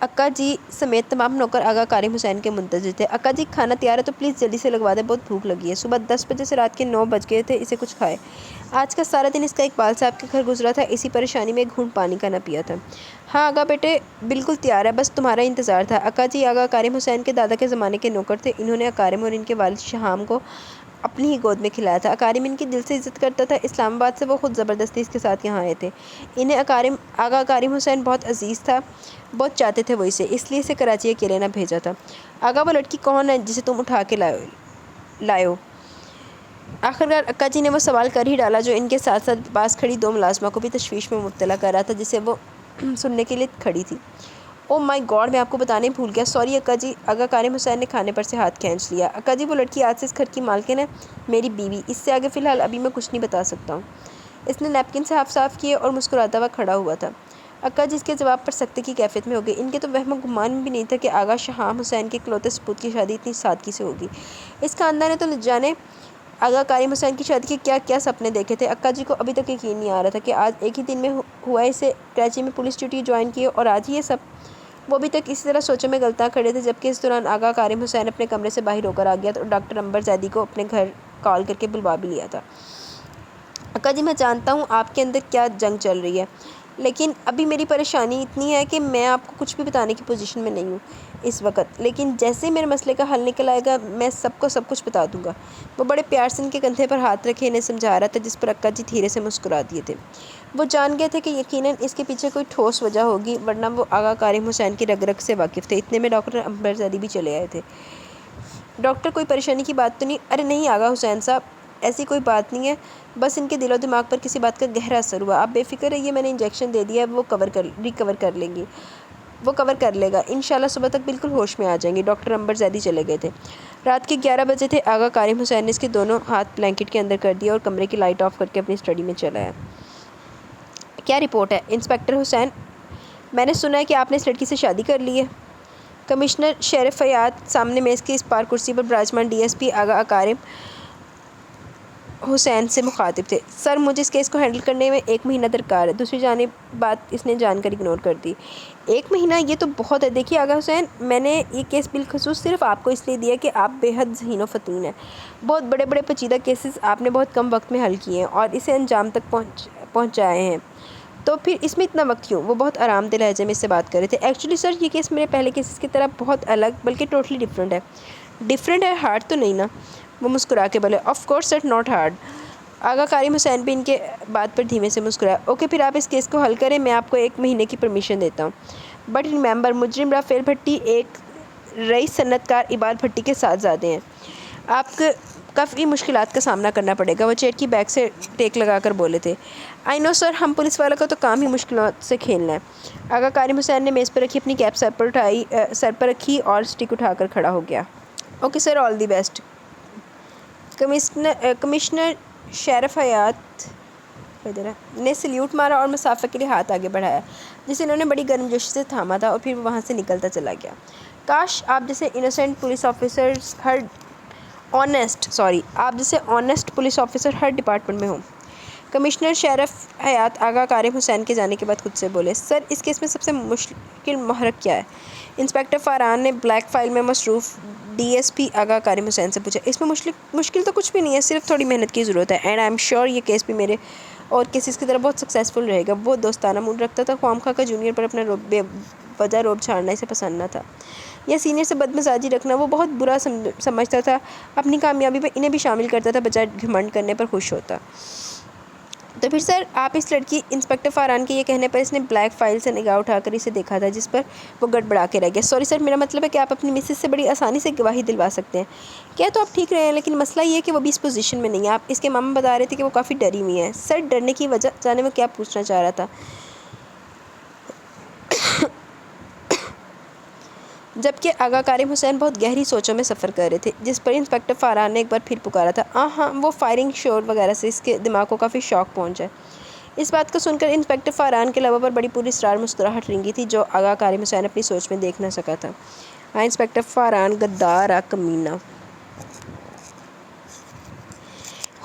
اکا جی سمیت تمام نوکر آقا کریم حسین کے منتظر تھے۔ اکا جی، کھانا تیار ہے تو پلیز جلدی سے لگوا دیں، بہت بھوک لگی ہے۔ صبح 10 بجے سے رات کے 9 بج گئے تھے، اسے کچھ کھائے۔ آج کا سارا دن اس کا اقبال صاحب کے گھر گزرا تھا، اسی پریشانی میں ایک گھونٹ پانی کا نہ پیا تھا۔ ہاں آقا بیٹے، بالکل تیار ہے، بس تمہارا انتظار تھا۔ اکا جی آقا کریم حسین کے دادا کے زمانے کے نوکر تھے۔ انہوں نے اکارم اور ان کے والد شہام کو اپنی ہی گود میں کھلایا تھا۔ اکارم ان کی دل سے عزت کرتا تھا۔ اسلام آباد سے وہ خود زبردستی اس کے ساتھ یہاں آئے تھے۔ انہیں آقا کریم حسین بہت عزیز تھا، بہت چاہتے تھے وہ اسے، اس لیے اسے کراچی اکیلے نہ بھیجا تھا۔ آقا، وہ لڑکی کون ہے جسے تم اٹھا کے لائے ہو؟ آخرکار اکا جی نے وہ سوال کر ہی ڈالا جو ان کے ساتھ ساتھ پاس کھڑی 2 ملازمہ کو بھی تشویش میں مبتلا کر رہا تھا جسے وہ سننے کے لیے کھڑی تھی۔ او مائی گاڈ، میں آپ کو بتانے بھول گیا، سوری اکا جی۔ آقا کریم حسین نے کھانے پر سے ہاتھ کھینچ لیا۔ اکا جی، وہ لڑکی آج سے اس گھر کی مالکن ہے، میری بیوی۔ اس سے آگے فی الحال ابھی میں کچھ نہیں بتا سکتا ہوں۔ اس نے نیپکن سے ہاتھ صاف کیے اور مسکراتا ہوا کھڑا ہوا تھا۔ اکا جس کے جواب پر سکتے کی کیفیت میں ہو گئی۔ ان کے تو وہم و گمان بھی نہیں تھا کہ آغا شہام حسین کے اکلوتے سپوت کی شادی اتنی سادگی سے ہوگی۔ اس خاندان نے تو جانے آغا کریم حسین کی شادی کے کیا کیا سپنے دیکھے تھے۔ اکا جی کو ابھی تک یقین نہیں آ رہا تھا کہ آج ایک ہی دن میں ہوا اسے کراچی میں پولیس ڈیوٹی جوائن کی اور آج یہ سب۔ وہ ابھی تک اسی طرح سوچوں میں غلطاں کھڑے تھے جبکہ اس دوران آغا کریم حسین اپنے کمرے سے باہر ہو کر آ گیا اور ڈاکٹر عنبر زیدی کو اپنے گھر کال کر کے بلوا بھی لیا تھا۔ اکا جی میں جانتا ہوں آپ کے اندر کیا جنگ چل رہی ہے، لیکن ابھی میری پریشانی اتنی ہے کہ میں آپ کو کچھ بھی بتانے کی پوزیشن میں نہیں ہوں اس وقت، لیکن جیسے میرے مسئلے کا حل نکل آئے گا میں سب کچھ بتا دوں گا۔ وہ بڑے پیار سے ان کے کندھے پر ہاتھ رکھے انہیں سمجھا رہا تھا، جس پر اکا جی دھیرے سے مسکرا دیے تھے۔ وہ جان گئے تھے کہ یقیناً اس کے پیچھے کوئی ٹھوس وجہ ہوگی، ورنہ وہ آغا کریم حسین کی رگ رگ سے واقف تھے۔ اتنے میں ڈاکٹر عنبر زیدی بھی چلے آئے تھے۔ ڈاکٹر کوئی پریشانی کی بات تو نہیں؟ ارے نہیں آغا حسین صاحب، ایسی کوئی بات نہیں ہے، بس ان کے دل و دماغ پر کسی بات کا گہرا اثر ہوا۔ آپ بے فکر رہیے، میں نے انجیکشن دے دیا ہے، وہ ریکور کر لے گا، انشاءاللہ صبح تک بالکل ہوش میں آ جائیں گے۔ ڈاکٹر عنبر زیدی چلے گئے تھے۔ رات کے 11 بجے تھے۔ آغا کریم حسین نے اس کے دونوں ہاتھ بلینکٹ کے اندر کر دیا اور کمرے کی لائٹ آف کر کے اپنی اسٹڈی میں چلا آیا۔ کیا رپورٹ ہے انسپکٹر حسین؟ میں نے سنا ہے کہ آپ نے اس لڑکی سے شادی کر لی ہے۔ کمشنر شریف حیات سامنے میز کی اس پار کرسی پر براجمان ڈی ایس پی آغا کریم حسین سے مخاطب تھے۔ سر مجھے اس کیس کو ہینڈل کرنے میں 1 مہینہ درکار ہے۔ دوسری جانب بات اس نے جان کر اگنور کر دی۔ 1 مہینہ یہ تو بہت ہے۔ دیکھیے آغا حسین، میں نے یہ کیس بالخصوص صرف آپ کو اس لیے دیا کہ آپ بے حد ذہین و فطن ہیں۔ بہت بڑے بڑے پیچیدہ کیسز آپ نے بہت کم وقت میں حل کیے ہیں اور اسے انجام تک پہنچائے ہیں، تو پھر اس میں اتنا وقت کیوں؟ وہ بہت آرام دہ لہجے میں اس سے بات کر رہے تھے۔ ایکچولی سر یہ کیس میرے پہلے کیسز کی طرح بہت الگ بلکہ ٹوٹلی ڈفرینٹ ہے۔ ڈفرینٹ ہے؟ ہارڈ تو نہیں نا؟ وہ مسکرا کے بولے۔ Of course sir, not hard. Agha Karim Hussain بھی ان کے بات پر دھیمے سے مسکرایا۔ اوکے پھر آپ اس کیس کو حل کریں، میں آپ کو 1 مہینے کی پرمیشن دیتا ہوں، بٹ ریممبر مجرم رافیل بھٹی ایک رئیس صنعت کار عباد بھٹی کے ساتھزادے ہیں۔ آپ کو کافی مشکلات کا سامنا کرنا پڑے گا۔ وہ چیئر کی بیک سے ٹیک لگا کر بولے تھے۔ آئی نو سر، ہم پولیس والوں کا تو کام ہی مشکلات سے کھیلنا ہے۔ آغا کریم حسین نے میز پر رکھی اپنی کیپ سر پر رکھی اور اسٹک اٹھا کر کھڑا ہو گیا۔ Okay sir, all the best. Commissioner Sharif Hayat نے سلیوٹ مارا اور مسافہ کے لیے ہاتھ آگے بڑھایا، جسے انہوں نے بڑی گرمجوشی سے تھاما تھا اور پھر وہاں سے نکلتا چلا گیا۔ کاش آپ جیسے آنیسٹ پولیس آفیسر ہر ڈپارٹمنٹ میں ہوں۔ کمشنر شریف حیات آغا کریم حسین کے جانے کے بعد خود سے بولے۔ سر اس کیس میں سب سے مشکل محرک کیا ہے؟ انسپکٹر فاران نے بلیک فائل میں مصروف ڈی ایس پی آغا کریم حسین سے پوچھا۔ اس میں مشکل تو کچھ بھی نہیں ہے، صرف تھوڑی محنت کی ضرورت ہے، اینڈ آئی ایم شیور یہ کیس بھی میرے اور کیسز کی طرح بہت سکسیسفل رہے گا۔ وہ دوستانہ موڈ رکھتا تھا، خواہ مخواہ کا جونیئر پر اپنا بے وجہ روب جھاڑنا اسے پسند نہ تھا، یا سینئر سے بدمزاجی رکھنا وہ بہت برا سمجھتا تھا۔ اپنی کامیابی پر انہیں بھی شامل کرتا تھا، بجائے گھمنڈ کرنے پر خوش ہوتا۔ تو پھر سر آپ اس لڑکی انسپکٹر فاران کے یہ کہنے پر اس نے بلیک فائل سے نگاہ اٹھا کر اسے دیکھا تھا، جس پر وہ گڑبڑا کے رہ گیا۔ سوری سر، میرا مطلب ہے کہ آپ اپنی مسز سے بڑی آسانی سے گواہی دلوا سکتے ہیں۔ کیا تو آپ ٹھیک رہے ہیں، لیکن مسئلہ یہ ہے کہ وہ بھی اس پوزیشن میں نہیں ہے۔ آپ اس کے ماما بتا رہے تھے کہ وہ کافی ڈری ہوئی ہیں۔ سر ڈرنے کی وجہ جانے میں کیا پوچھنا چاہ رہا تھا؟ جبکہ آغا کریم حسین بہت گہری سوچوں میں سفر کر رہے تھے، جس پر انسپکٹر فاران نے ایک بار پھر پکارا تھا۔ ہاں وہ فائرنگ شور وغیرہ سے اس کے دماغ کو کافی شاک پہنچا ہے۔ اس بات کو سن کر انسپکٹر فاران کے لبوں پر بڑی پوری اسرار مسکراہٹ رنگی تھی، جو آغا کریم حسین اپنی سوچ میں دیکھ نہ سکا تھا۔ ہاں انسپکٹر فاران، غدارا کمینہ!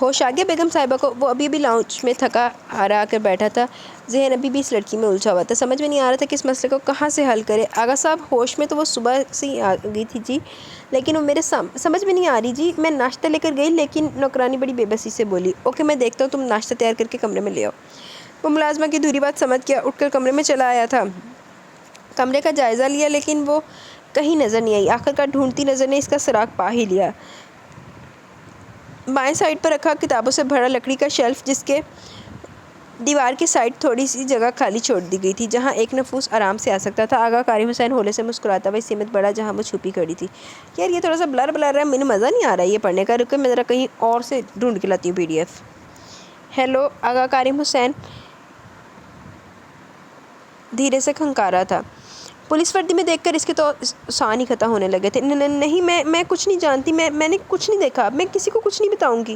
ہوش آ گیا بیگم صاحبہ کو؟ وہ ابھی بھی لاؤنج میں تھکا ہارا کر بیٹھا تھا، ذہن ابھی بھی اس لڑکی میں الجھا ہوا تھا۔ سمجھ میں نہیں آ رہا تھا کہ اس مسئلے کو کہاں سے حل کرے۔ آغا صاحب ہوش میں تو وہ صبح سے ہی آ گئی تھی جی، لیکن وہ میرے سمجھ میں نہیں آ رہی جی۔ میں ناشتہ لے کر گئی، لیکن نوکرانی بڑی بے بسی سے بولی۔ اوکے میں دیکھتا ہوں، تم ناشتہ تیار کر کے کمرے میں لے آؤ۔ وہ ملازمہ کی ادھوری بات سمجھ گیا، اٹھ کر کمرے میں چلا آیا تھا۔ کمرے کا جائزہ لیا لیکن وہ کہیں نظر نہیں آئی۔ آخرکار ڈھونڈتی نظر نے اس کا سراغ پا ہی لیا۔ بائیں سائڈ پر رکھا کتابوں سے بھرا لکڑی کا شیلف، جس کے دیوار کی سائڈ تھوڑی سی جگہ خالی چھوڑ دی گئی تھی جہاں ایک نفوس آرام سے آ سکتا تھا۔ آغا کریم حسین ہولے سے مسکراتا ہوا اس سمت بڑھا جہاں وہ چھپی کھڑی تھی۔ یار یہ تھوڑا سا بلر رہا ہے، مجھے مزہ نہیں آ رہا ہے یہ پڑھنے کا، رکو میں ذرا کہیں اور سے ڈھونڈ کے لاتی ہوں PDF۔ ہیلو، آغا کریم حسین دھیرے سے کھنکارا تھا۔ پولیس وردی میں دیکھ کر اس کے تو سان ہی ختم ہونے لگے تھے۔ نہیں میں کچھ نہیں جانتی، میں نے کچھ نہیں دیکھا، میں کسی کو کچھ نہیں بتاؤں گی۔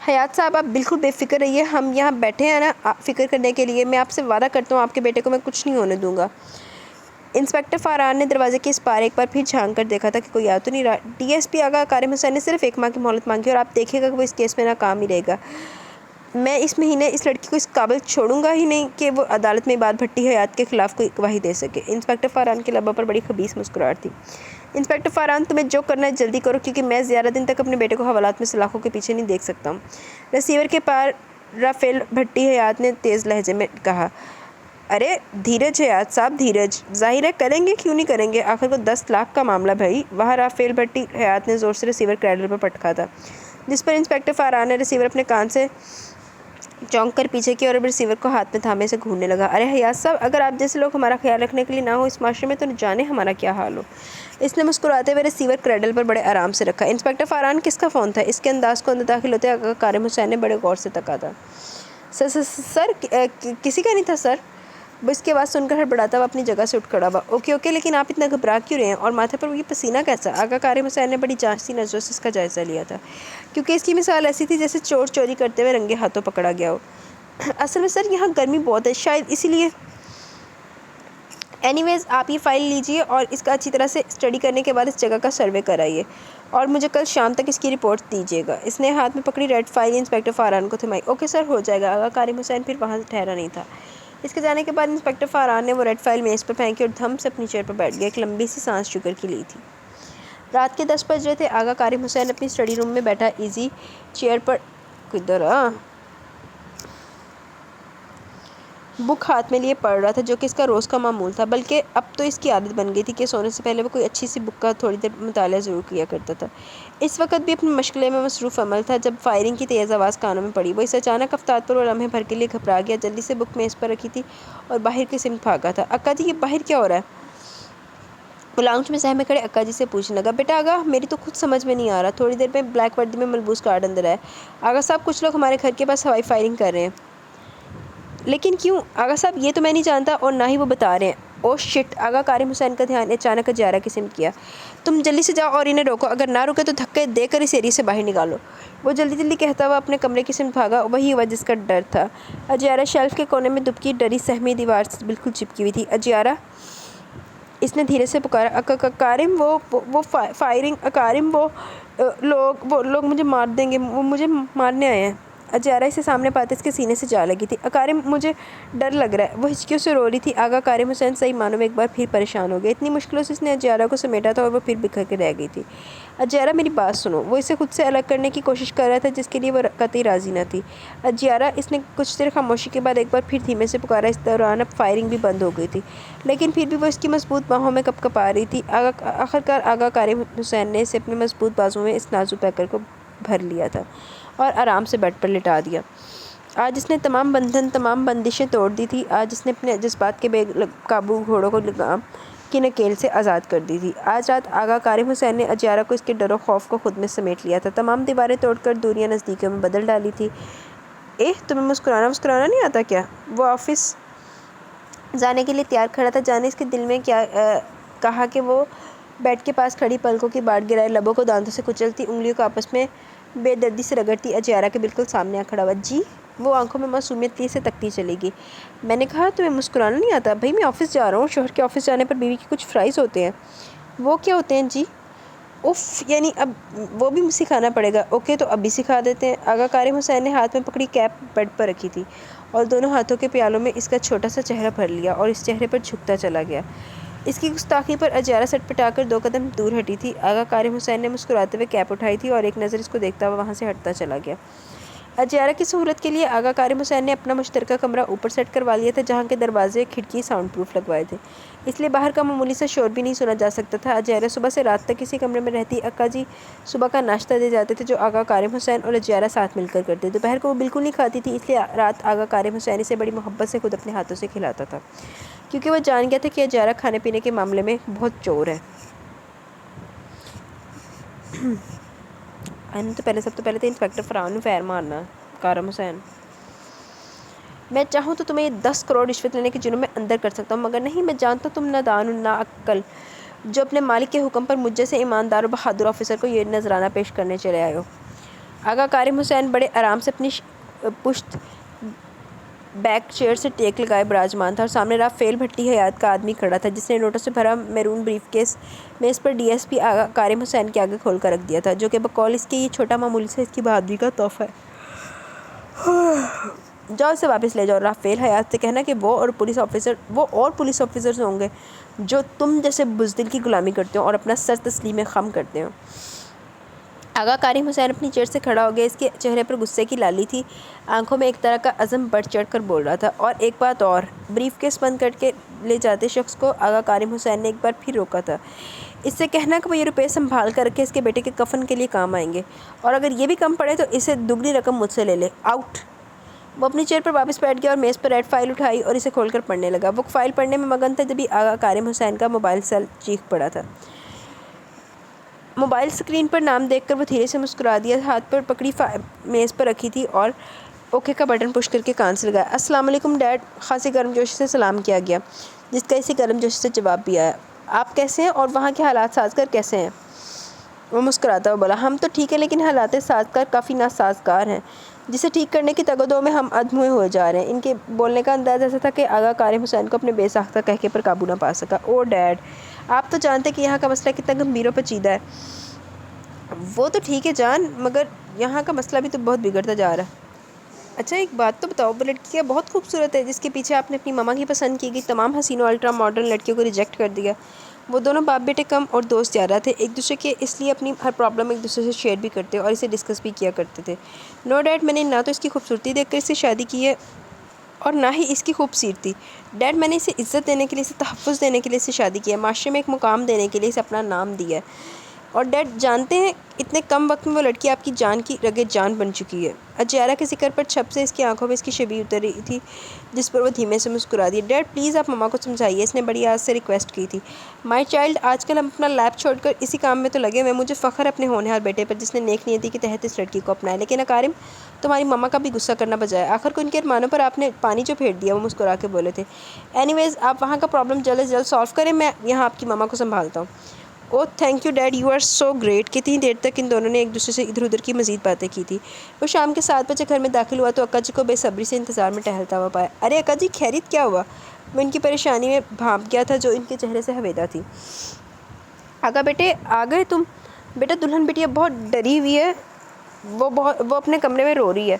حیات صاحب آپ بالکل بے فکر رہیے، ہم یہاں بیٹھے ہیں نا فکر کرنے کے لیے، میں آپ سے وعدہ کرتا ہوں آپ کے بیٹے کو میں کچھ نہیں ہونے دوں گا۔ انسپکٹر فاران نے دروازے کے اس پار ایک بار پھر جھانک کر دیکھا تھا کہ کوئی آ تو نہیں رہا۔ ڈی ایس پی آغا کارم حسین نے صرف 1 ماہ کی مہلت مانگی اور آپ دیکھے گا کہ وہ اس کیس میں ناکام ہی رہے گا۔ میں اس مہینے اس لڑکی کو اس قابل چھوڑوں گا ہی نہیں کہ وہ عدالت میں عباد بھٹی حیات کے خلاف کوئی گواہی دے سکے۔ انسپکٹر فاران کے لبوں پر بڑی خبیث مسکراہٹ تھی۔ انسپکٹر فاران تمہیں جو کرنا ہے جلدی کرو، کیونکہ میں زیادہ دن تک اپنے بیٹے کو حوالات میں سلاخوں کے پیچھے نہیں دیکھ سکتا ہوں۔ ریسیور کے پار رافیل بھٹی حیات نے تیز لہجے میں کہا۔ ارے دھیرج حیات صاحب، دھیرج، ظاہر ہے کریں گے، کیوں نہیں کریں گے، آخر وہ 10 لاکھ کا معاملہ بھائی۔ وہاں رافیل بھٹی حیات نے زور سے ریسیور کریڈل پر پٹکا تھا، جس پر انسپکٹر فاران نے ریسیور اپنے کان سے چونک کر پیچھے کی اور ریسیور کو ہاتھ میں تھامے سے گھورنے لگا۔ ارے حیات صاحب، اگر آپ جیسے لوگ ہمارا خیال رکھنے کے لیے نہ ہو اس معاشرے میں تو جانے ہمارا کیا حال ہو۔ اس نے مسکراتے ہوئے ریسیور کریڈل پر بڑے آرام سے رکھا۔ انسپکٹر فاران کس کا فون تھا؟ اس کے انداز کو اندر داخل ہوتے آغا کارم حسین نے بڑے غور سے تکا تھا۔ سر کسی کا نہیں تھا سر۔ وہ اس کی آواز سن کر ہڑبڑاتا ہوا اپنی جگہ سے اٹھ کھڑا ہوا۔ اوکے لیکن آپ اتنا گھبرا کیوں رہے ہیں، اور ماتھے پر یہ پسینہ کیسا؟ آغا کارم حسین نے بڑی جانچتی نظروں سے اس کا جائزہ لیا تھا، کیونکہ اس کی مثال ایسی تھی جیسے چور چوری کرتے ہوئے رنگے ہاتھوں پکڑا گیا ہو۔ اصل میں سر یہاں گرمی بہت ہے، شاید اسی لیے۔ اینی ویز آپ یہ فائل لیجئے اور اس کا اچھی طرح سے اسٹڈی کرنے کے بعد اس جگہ کا سروے کرائیے اور مجھے کل شام تک اس کی رپورٹ دیجیے گا۔ اس نے ہاتھ میں پکڑی ریڈ فائل انسپکٹر فاران کو تھمائی۔ اوکے سر، ہو جائے گا۔ آغا کارم حسین پھر وہاں ٹھہرا نہیں تھا۔ اس کے جانے کے بعد انسپکٹر فاران نے وہ ریڈ فائل میز پر پھینکی اور دھم سے اپنی چیئر پر بیٹھ گیا۔ ایک لمبی سی سانس شکر کی لی تھی۔ رات کے 10 بج رہے تھے۔ آغا کارم حسین اپنی اسٹڈی روم میں بیٹھا ایزی چیئر پر بک ہاتھ میں لیے پڑھ رہا تھا، جو کہ اس کا روز کا معمول تھا، بلکہ اب تو اس کی عادت بن گئی تھی کہ سونے سے پہلے وہ کوئی اچھی سی بک کا تھوڑی دیر مطالعہ ضرور کیا کرتا تھا۔ اس وقت بھی اپنے مشغلے میں مصروف عمل تھا جب فائرنگ کی تیز آواز کانوں میں پڑی۔ وہ اس اچانک افتاد پر وہ لمحے بھر کے لیے گھبرا گیا، جلدی سے بک میز پر رکھی تھی اور باہر کی سمت بھاگا تھا۔ اکا جی، یہ باہر کیا ہو رہا ہے؟ وہ لاؤنج میں سہمے کھڑے اکا جی سے پوچھنے لگا۔ بیٹا آغا، میری تو خود سمجھ میں نہیں آ رہا۔ تھوڑی دیر میں بلیک وردی میں ملبوس گارڈ اندر آئے۔ آغا صاحب، کچھ لوگ ہمارے گھر کے پاس ہوائی فائرنگ کر رہے ہیں۔ لیکن کیوں؟ آغا صاحب یہ تو میں نہیں جانتا اور نہ ہی وہ بتا رہے ہیں۔ او شٹ! آغا کارم حسین کا دھیان اچانک اجیارہ کی سمت کیا۔ تم جلدی سے جاؤ اور انہیں روکو، اگر نہ روکے تو دھکے دے کر اس ایریا سے باہر نکالو۔ وہ جلدی کہتا ہوا اپنے کمرے کی سمت بھاگا، وہی ہوا جس کا ڈر تھا۔ اجیارہ شیلف کے کونے میں دبکی ڈری سہمی دیوار سے بالکل چپکی ہوئی تھی۔ اجیارہ، اس نے دھیرے سے پکارا۔ کارم، وہ فائرنگ، کارم، وہ لوگ مجھے مار دیں گے، وہ مجھے مارنے آئے ہیں۔ اجیارہ اسے سامنے پاتے اس کے سینے سے جا لگی تھی۔ کارم، مجھے ڈر لگ رہا ہے۔ وہ ہچکیوں سے رو رہی تھی۔ آغا کارم حسین صحیح معنوں میں ایک بار پھر پریشان ہو گئے۔ اتنی مشکلوں سے اس نے اجیارہ کو سمیٹا تھا اور وہ پھر بکھر کے رہ گئی تھی۔ اجیارہ، میری بات سنو۔ وہ اسے خود سے الگ کرنے کی کوشش کر رہا تھا جس کے لیے وہ قطعی راضی نہ تھی۔ اجیارہ، اس نے کچھ دیر خاموشی کے بعد ایک بار پھر دھیمے سے پکارا۔ اس دوران اب فائرنگ بھی بند ہو گئی تھی، لیکن پھر بھی وہ اس کی مضبوط باہوں میں کپ کپا رہی تھی۔ آخرکار آغا کارم حسین نے اسے اپنے مضبوط بازوؤں میں اس نازک پیکر کو بھر لیا تھا اور آرام سے بیڈ پر لٹا دیا۔ آج اس نے تمام بندھن، تمام بندشیں توڑ دی تھی۔ آج اس نے اپنے جذبات کے بے قابو گھوڑوں کو لگام کی نکیل سے آزاد کر دی تھی۔ آج رات آغا کارم حسین نے اجیارہ کو اس کے ڈر و خوف کو خود میں سمیٹ لیا تھا، تمام دیواریں توڑ کر دوریاں نزدیکیوں میں بدل ڈالی تھی۔ تمہیں مسکرانا نہیں آتا کیا؟ وہ آفس جانے کے لیے تیار کھڑا تھا، جانے اس کے دل میں کیا کہا کہ وہ بیڈ کے پاس کھڑی پلکوں کی باڑ گرائے لبوں کو دانتوں سے کچلتی، انگلیوں کو آپس میں بے دردی سے رگڑتی اجیارہ کے بالکل سامنے آ کھڑا ہوا۔ جی؟ وہ آنکھوں میں معصومیت لیے سے تکتی چلی گئی۔ میں نے کہا تمہیں مسکرانا نہیں آتا؟ بھائی میں آفس جا رہا ہوں، شوہر کے آفس جانے پر بیوی کے کچھ فرائض ہوتے ہیں۔ وہ کیا ہوتے ہیں جی؟ یعنی اب وہ بھی سکھانا پڑے گا۔ اوکے تو ابھی سکھا دیتے ہیں۔ آغا کارم حسین نے ہاتھ میں پکڑی کیپ بیڈ پر رکھی تھی اور دونوں ہاتھوں کے پیالوں میں اس کا چھوٹا سا چہرہ بھر لیا اور اس چہرے پر جھکتا چلا گیا۔ اس کی گستاخی پر اجیارہ سٹ پٹا کر 2 قدم دور ہٹی تھی۔ آغا کارم حسین نے مسکراتے ہوئے کیپ اٹھائی تھی اور ایک نظر اس کو دیکھتا ہوا وہاں سے ہٹتا چلا گیا۔ اجیارہ کی سہولت کے لیے آغا کارم حسین نے اپنا مشترکہ کمرہ اوپر سیٹ کروا لیا تھا، جہاں کے دروازے کھڑکی ساؤنڈ پروف لگوائے تھے، اس لیے باہر کا معمولی سا شور بھی نہیں سنا جا سکتا تھا۔ اجیارہ صبح سے رات تک اسی کمرے میں رہتی۔ اکا جی صبح کا ناشتہ دے جاتے تھے، جو آغا کارم حسین اور اجیارہ ساتھ مل کر کرتے۔ دوپہر کو وہ بالکل نہیں کھاتی تھی، اس لیے رات آغا کارم حسین اسے بڑی محبت سے خود اپنے ہاتھوں سے کھلاتا تھا، کیونکہ وہ جان گیا تھا کہ اجیارہ کھانے پینے کے معاملے میں بہت چور ہے۔ سب تو پہلے تو انسپکٹر فاران نے فیر مارنا۔ کارم حسین، میں چاہوں تو تمہیں یہ 10 کروڑ رشوت لینے کے جرم میں اندر کر سکتا ہوں، مگر نہیں، میں جانتا ہوں تم نادان و ناعقل جو اپنے مالک کے حکم پر مجھ جیسے ایماندار و بہادر آفیسر کو یہ نذرانہ پیش کرنے چلے آئے ہو۔ آغا کارم حسین بڑے آرام سے اپنی پشت بیک چیئر سے ٹیک لگائے براجمان تھا اور سامنے رافیل بھٹی حیات کا آدمی کھڑا تھا جس نے نوٹوں سے بھرا میرون بریف کیس میز پر ڈی ایس پی آغا کارم حسین کے آگے کھول کر رکھ دیا تھا، جو کہ بقول اس کے یہ چھوٹا معمولی سے اس کی بہادری کا تحفہ ہے۔ جاؤ اسے واپس لے جاؤ۔ رافیل حیات سے کہنا کہ وہ اور پولیس آفیسرز ہوں گے جو تم جیسے بزدل کی غلامی کرتے ہو اور اپنا سر تسلیم خم کرتے ہو۔ آغا کارم حسین اپنی چیئر سے کھڑا ہو گیا۔ اس کے چہرے پر غصے کی لالی تھی، آنکھوں میں ایک طرح کا عزم بڑھ چڑھ کر بول رہا تھا۔ اور ایک بات اور، بریف کیس بند کر کے لے جاتے شخص کو آغا کارم حسین نے ایک بار پھر روکا تھا۔ اس سے کہنا کہ وہ یہ روپے سنبھال کر رکھے، اس کے بیٹے کے کفن کے لیے کام آئیں گے، اور اگر یہ بھی کم پڑے تو اسے دگنی رقم مجھ سے لے لے۔ آؤٹ۔ وہ اپنی چیئر پر واپس بیٹھ گیا اور میز پر ریڈ فائل اٹھائی اور اسے کھول کر پڑھنے لگا۔ وہ فائل پڑھنے میں مگن تھا جبھی آغا کارم حسین کا موبائل سیل چیخ پڑا تھا۔ موبائل اسکرین پر نام دیکھ کر وہ دھیرے سے مسکرا دیا، ہاتھ پر پکڑی فائل میز پر رکھی تھی اور اوکے کا بٹن پش کر کے کان سے لگایا۔ السلام علیکم ڈیڈ، خاصی گرم جوشی سے سلام کیا گیا، جس کا اسی گرم جوشی سے جواب بھی آیا۔ آپ کیسے ہیں اور وہاں کے حالات سازگار کیسے ہیں؟ وہ مسکراتا ہوا بولا، ہم تو ٹھیک ہیں لیکن حالات سازگار کافی ناسازگار ہیں، جسے ٹھیک کرنے کی تگ و دو میں ہم ادھموئے ہوئے جا رہے ہیں۔ ان کے بولنے کا انداز ایسا تھا کہ آغا کارم حسین کو اپنے بے ساختہ قہقہے پر قابو نہ پا سکا۔ او ڈیڈ، آپ تو جانتے کہ یہاں کا مسئلہ کتنا گمبھیر و پیچیدہ ہے۔ وہ تو ٹھیک ہے جان، مگر یہاں کا مسئلہ بھی تو بہت بگڑتا جا رہا ہے۔ اچھا ایک بات تو بتاؤ، وہ لڑکی کیا بہت خوبصورت ہے جس کے پیچھے آپ نے اپنی ماما کی پسند کی گئی تمام حسین و الٹرا ماڈرن لڑکیوں کو ریجیکٹ کر دیا؟ وہ دونوں باپ بیٹے کم اور دوست یارہ تھے، ایک دوسرے کے اس لیے اپنی ہر پرابلم ایک دوسرے سے شیئر بھی کرتے اور اسے ڈسکس بھی کیا کرتے تھے۔ نو ڈیڈ، میں نے نہ تو اس کی خوبصورتی دیکھ کر اس سے شادی کی ہے اور نہ ہی اس کی خوبصورتی۔ ڈیڈ، میں نے اسے عزت دینے کے لیے، اسے تحفظ دینے کے لیے اسے شادی کی ہے، معاشرے میں ایک مقام دینے کے لیے اسے اپنا نام دیا ہے۔ اور ڈیڈ جانتے ہیں اتنے کم وقت میں وہ لڑکی آپ کی جان کی رگے جان بن چکی ہے۔ اجیارہ کے ذکر پر چھپ سے اس کی آنکھوں میں اس کی شبیہ اتر رہی تھی، جس پر وہ دھیمے سے مسکرا دی۔ ڈیڈ پلیز آپ ماما کو سمجھائیے، اس نے بڑی آس سے ریکویسٹ کی تھی۔ مائی چائلڈ، آج کل ہم اپنا لیب چھوڑ کر اسی کام میں تو لگے ہوئے ہیں۔ مجھے فخر ہے اپنے ہونہار بیٹے پر جس نے نیک نیتی کے تحت اس لڑکی کو اپنایا، لیکن کارم تمہاری ماما کا بھی غصہ کرنا بجایا، آخر کو ان کے ارمانوں پر آپ نے پانی جو پھیر دیا۔ وہ مسکرا کے بولے تھے، اینی ویز آپ وہاں کا پرابلم جلد از جلد سالو کریں، میں یہاں آپ کی ماما کو سنبھالتا ہوں۔ Oh thank you dad, you are so great. کتنی دیر تک ان دونوں نے ایک دوسرے سے ادھر ادھر کی مزید باتیں کی تھی۔ وہ شام کے 7 بجے گھر میں داخل ہوا تو اکا جی کو بے صبری سے انتظار میں ٹہلتا ہوا پایا۔ ارے اکا جی، خیریت کیا ہوا؟ وہ ان کی پریشانی میں بھانپ گیا تھا جو ان کے چہرے سے حویدا تھی۔ آگا بیٹے آ گئے تم؟ بیٹا دلہن بیٹیا بہت ڈری ہوئی ہے، وہ اپنے کمرے میں رو رہی ہے۔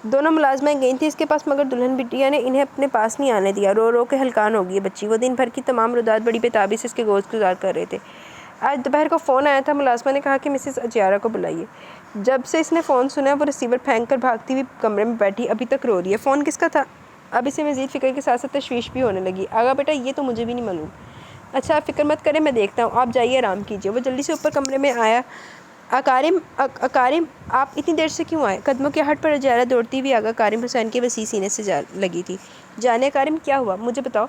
دونوں ملازمیں گئی تھیں اس کے پاس، مگر دلہن بیٹیا نے انہیں اپنے پاس نہیں آنے دیا۔ رو رو کے ہلکان ہو گئی ہے بچی۔ وہ دن بھر کی تمام رودات بڑی بےتابی سے اس کے گزار کر رہے تھے۔ آج دوپہر کو فون آیا تھا، ملازمہ نے کہا کہ مسز اجیارہ کو بلائیے۔ جب سے اس نے فون سنا وہ ریسیور پھینک کر بھاگتی ہوئی کمرے میں بیٹھی ابھی تک رو رہی ہے۔ فون کس کا تھا؟ اب اسے مزید فکر کے ساتھ ساتھ تشویش بھی ہونے لگی۔ آگا بیٹا یہ تو مجھے بھی نہیں معلوم۔ اچھا آپ فکر مت کریں، میں دیکھتا ہوں، آپ جائیے آرام کیجیے۔ وہ جلدی سے اوپر کمرے میں آیا۔ اکارم آپ اتنی دیر سے کیوں آئے؟ قدموں کی ہٹ پر اجیارہ دوڑتی ہوئی آغا کارم حسین کے وسیع سینے سے جا لگی تھی۔ جانے اکارم کیا ہوا مجھے بتاؤ۔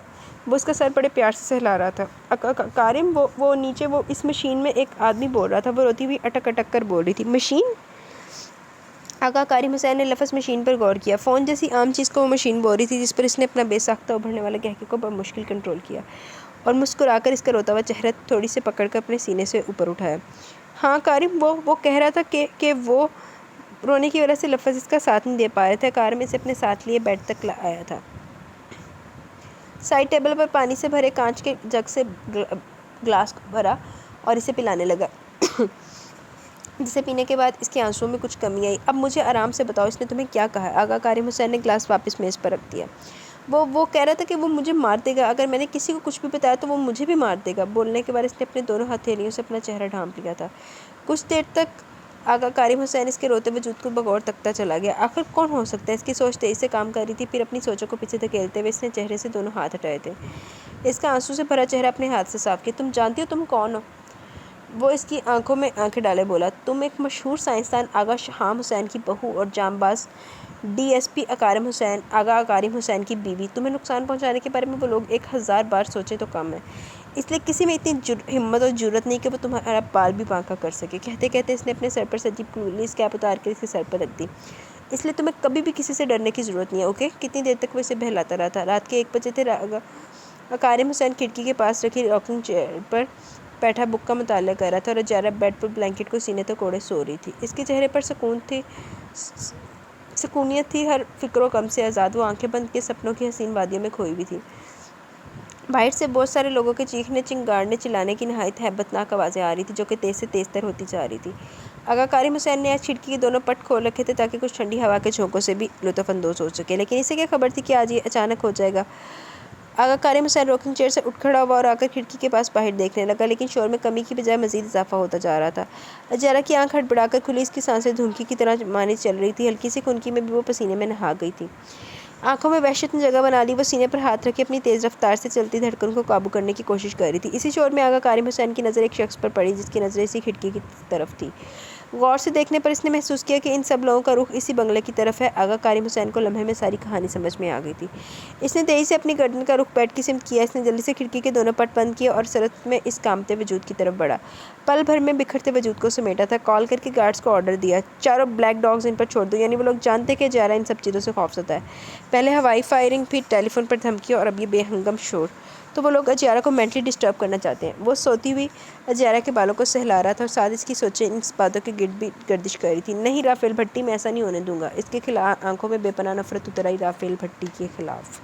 وہ اس کا سر بڑے پیار سے سہلا رہا تھا۔ کارم وہ نیچے وہ اس مشین میں ایک آدمی بول رہا تھا، وہ روتی ہوئی اٹک اٹک کر بول رہی تھی۔ مشین؟ آغا کارم حسین نے لفظ مشین پر غور کیا۔ فون جیسی عام چیز کو وہ مشین بول رہی تھی جس پر اس نے اپنا بے ساختہ ابھرنے والے قہقہے کو بمشکل کنٹرول کیا اور مسکرا کر اس کا روتا ہوا چہرہ تھوڑی سے پکڑ کر اپنے سینے سے اوپر اٹھایا۔ ہاں کارم، وہ کہہ رہا تھا کہ وہ رونے کی وجہ سے لفظ اس کا ساتھ نہیں دے پا رہے تھے۔ کارم اسے اپنے ساتھ لیے بیڈ تک آیا تھا۔ سائڈ ٹیبل پر پانی سے بھرے کانچ کے جگ سے گلاس بھرا اور اسے پلانے لگا، جسے پینے کے بعد اس کے آنسوؤں میں کچھ کمی آئی۔ اب مجھے آرام سے بتاؤ، اس نے تمہیں کیا کہا ہے؟ آغا کارم حسین نے گلاس واپس میز پر رکھ دیا۔ وہ کہہ رہا تھا کہ وہ مجھے مار دے گا، اگر میں نے کسی کو کچھ بھی بتایا تو وہ مجھے بھی مار دے گا۔ بولنے کے بعد اس نے اپنے دونوں ہتھیلیوں سے اپنا چہرہ ڈھانپ لیا تھا۔ کچھ دیر تک آغا کارم حسین اس کے روتے وجود کو بغور تکتا چلا گیا۔ آخر کون ہو سکتا ہے؟ اس کی سوچ تیزی سے کام کر رہی تھی۔ پھر اپنی سوچوں کو پیچھے دھکیلتے ہوئے اس نے چہرے سے دونوں ہاتھ ہٹائے تھے۔ اس کا آنسو سے بھرا چہرہ اپنے ہاتھ سے صاف کیا۔ تم جانتی ہو تم کون ہو؟ وہ اس کی آنکھوں میں آنکھیں ڈالے بولا، تم ایک مشہور سائنسدان آغا شہام حسین کی بہو اور جانباز ڈی ایس پی آغا کارم حسین کی بیوی۔ تمہیں نقصان پہنچانے کے بارے میں وہ لوگ 1000 بار سوچیں تو کم ہے، اس لیے کسی میں اتنی ہمت اور جرأت نہیں کہ وہ تمہارا بال بھی بانکا کر سکے۔ کہتے کہتے اس نے اپنے سر پر سجی پولیس کیپ اتار کر اس کے سر پر رکھ دی۔ اس لیے تمہیں کبھی بھی کسی سے ڈرنے کی ضرورت نہیں ہے، اوکے؟ کتنی دیر تک وہ اسے بہلاتا رہا تھا۔ رات کے 1 بجے تھے۔ آغا کارم حسین کھڑکی کے پاس رکھی راکنگ چیئر پر بیٹھا بک کا مطالعہ کر رہا تھا اور اجیارہ بیڈ پر بلینکٹ کو سینے تک اوڑھے سو رہی تھی۔ اس کے چہرے پر سکونیت تھی، ہر فکر و غم سے آزاد۔ وہ آنکھیں بند کے سپنوں کی حسین وادیوں میں کھوئی ہوئی تھی۔ باہر سے بہت سارے لوگوں کے چیخنے، چنگاڑنے، چلانے کی نہایت ہیبت ناک آوازیں آ رہی تھیں جو کہ تیز سے تیز تر ہوتی جا رہی تھی۔ آغا کریم حسین نے آج کھڑکی کے دونوں پٹ کھول رکھے تھے تاکہ کچھ ٹھنڈی ہوا کے جھونکوں سے بھی لطف اندوز ہو سکے، لیکن اسے کیا خبر تھی کہ آج یہ اچانک ہو جائے گا۔ آغا کریم حسین راکنگ چیئر سے اٹھ کھڑا ہوا اور آ کر کھڑکی کے پاس باہر دیکھنے لگا، لیکن شور میں کمی کی بجائے مزید اضافہ ہوتا جا رہا تھا۔ اجیارہ کی آنکھ ہڑبڑا کر کھلی، اس کی سانسیں دھمکی کی طرح ماند چل رہی تھیں، ہلکی سی خنکی میں بھی وہ پسینے میں نہا گئی تھی۔ آنکھوں میں وحشت نے جگہ بنا لی، وہ سینے پر ہاتھ رکھے اپنی تیز رفتار سے چلتی دھڑکن کو قابو کرنے کی کوشش کر رہی تھی۔ اسی شور میں آغا کریم حسین کی نظر ایک شخص پر پڑی جس کی نظریں اسی کھڑکی کی طرف تھیں۔ غور سے دیکھنے پر اس نے محسوس کیا کہ ان سب لوگوں کا رخ اسی بنگلے کی طرف ہے۔ آغا کریم حسین کو لمحے میں ساری کہانی سمجھ میں آ گئی تھی۔ اس نے تیزی سے اپنی گردن کا رخ بیڈ کی سمت کیا، اس نے جلدی سے کھڑکی کے دونوں پٹ بند کیے اور سرعت میں اس کانپتے وجود کی طرف بڑھا، پل بھر میں بکھرتے وجود کو سمیٹا تھا۔ کال کر کے گارڈز کو آرڈر دیا، چاروں بلیک ڈاگز ان پر چھوڑ دو، یعنی وہ لوگ جانتے کہ اجیارہ ان سب چیزوں سے خوفزدہ ہے۔ پہلے ہوائی فائرنگ، پھر ٹیلی فون پر دھمکیاں اور اب یہ بے ہنگم شور۔ تو وہ لوگ اجیارہ کو مینٹلی ڈسٹرب کرنا چاہتے ہیں۔ وہ سوتی ہوئی اجیارہ کے بالوں کو سہلا رہا تھا اور ساتھ اس کی سوچیں ان باتوں کے گرد بھی گردش کر رہی تھیں۔ نہیں رافیل بھٹی، میں ایسا نہیں ہونے دوں گا۔ اس کے آنکھوں میں بے پناہ نفرت اتر آئی رافیل بھٹی کے خلاف۔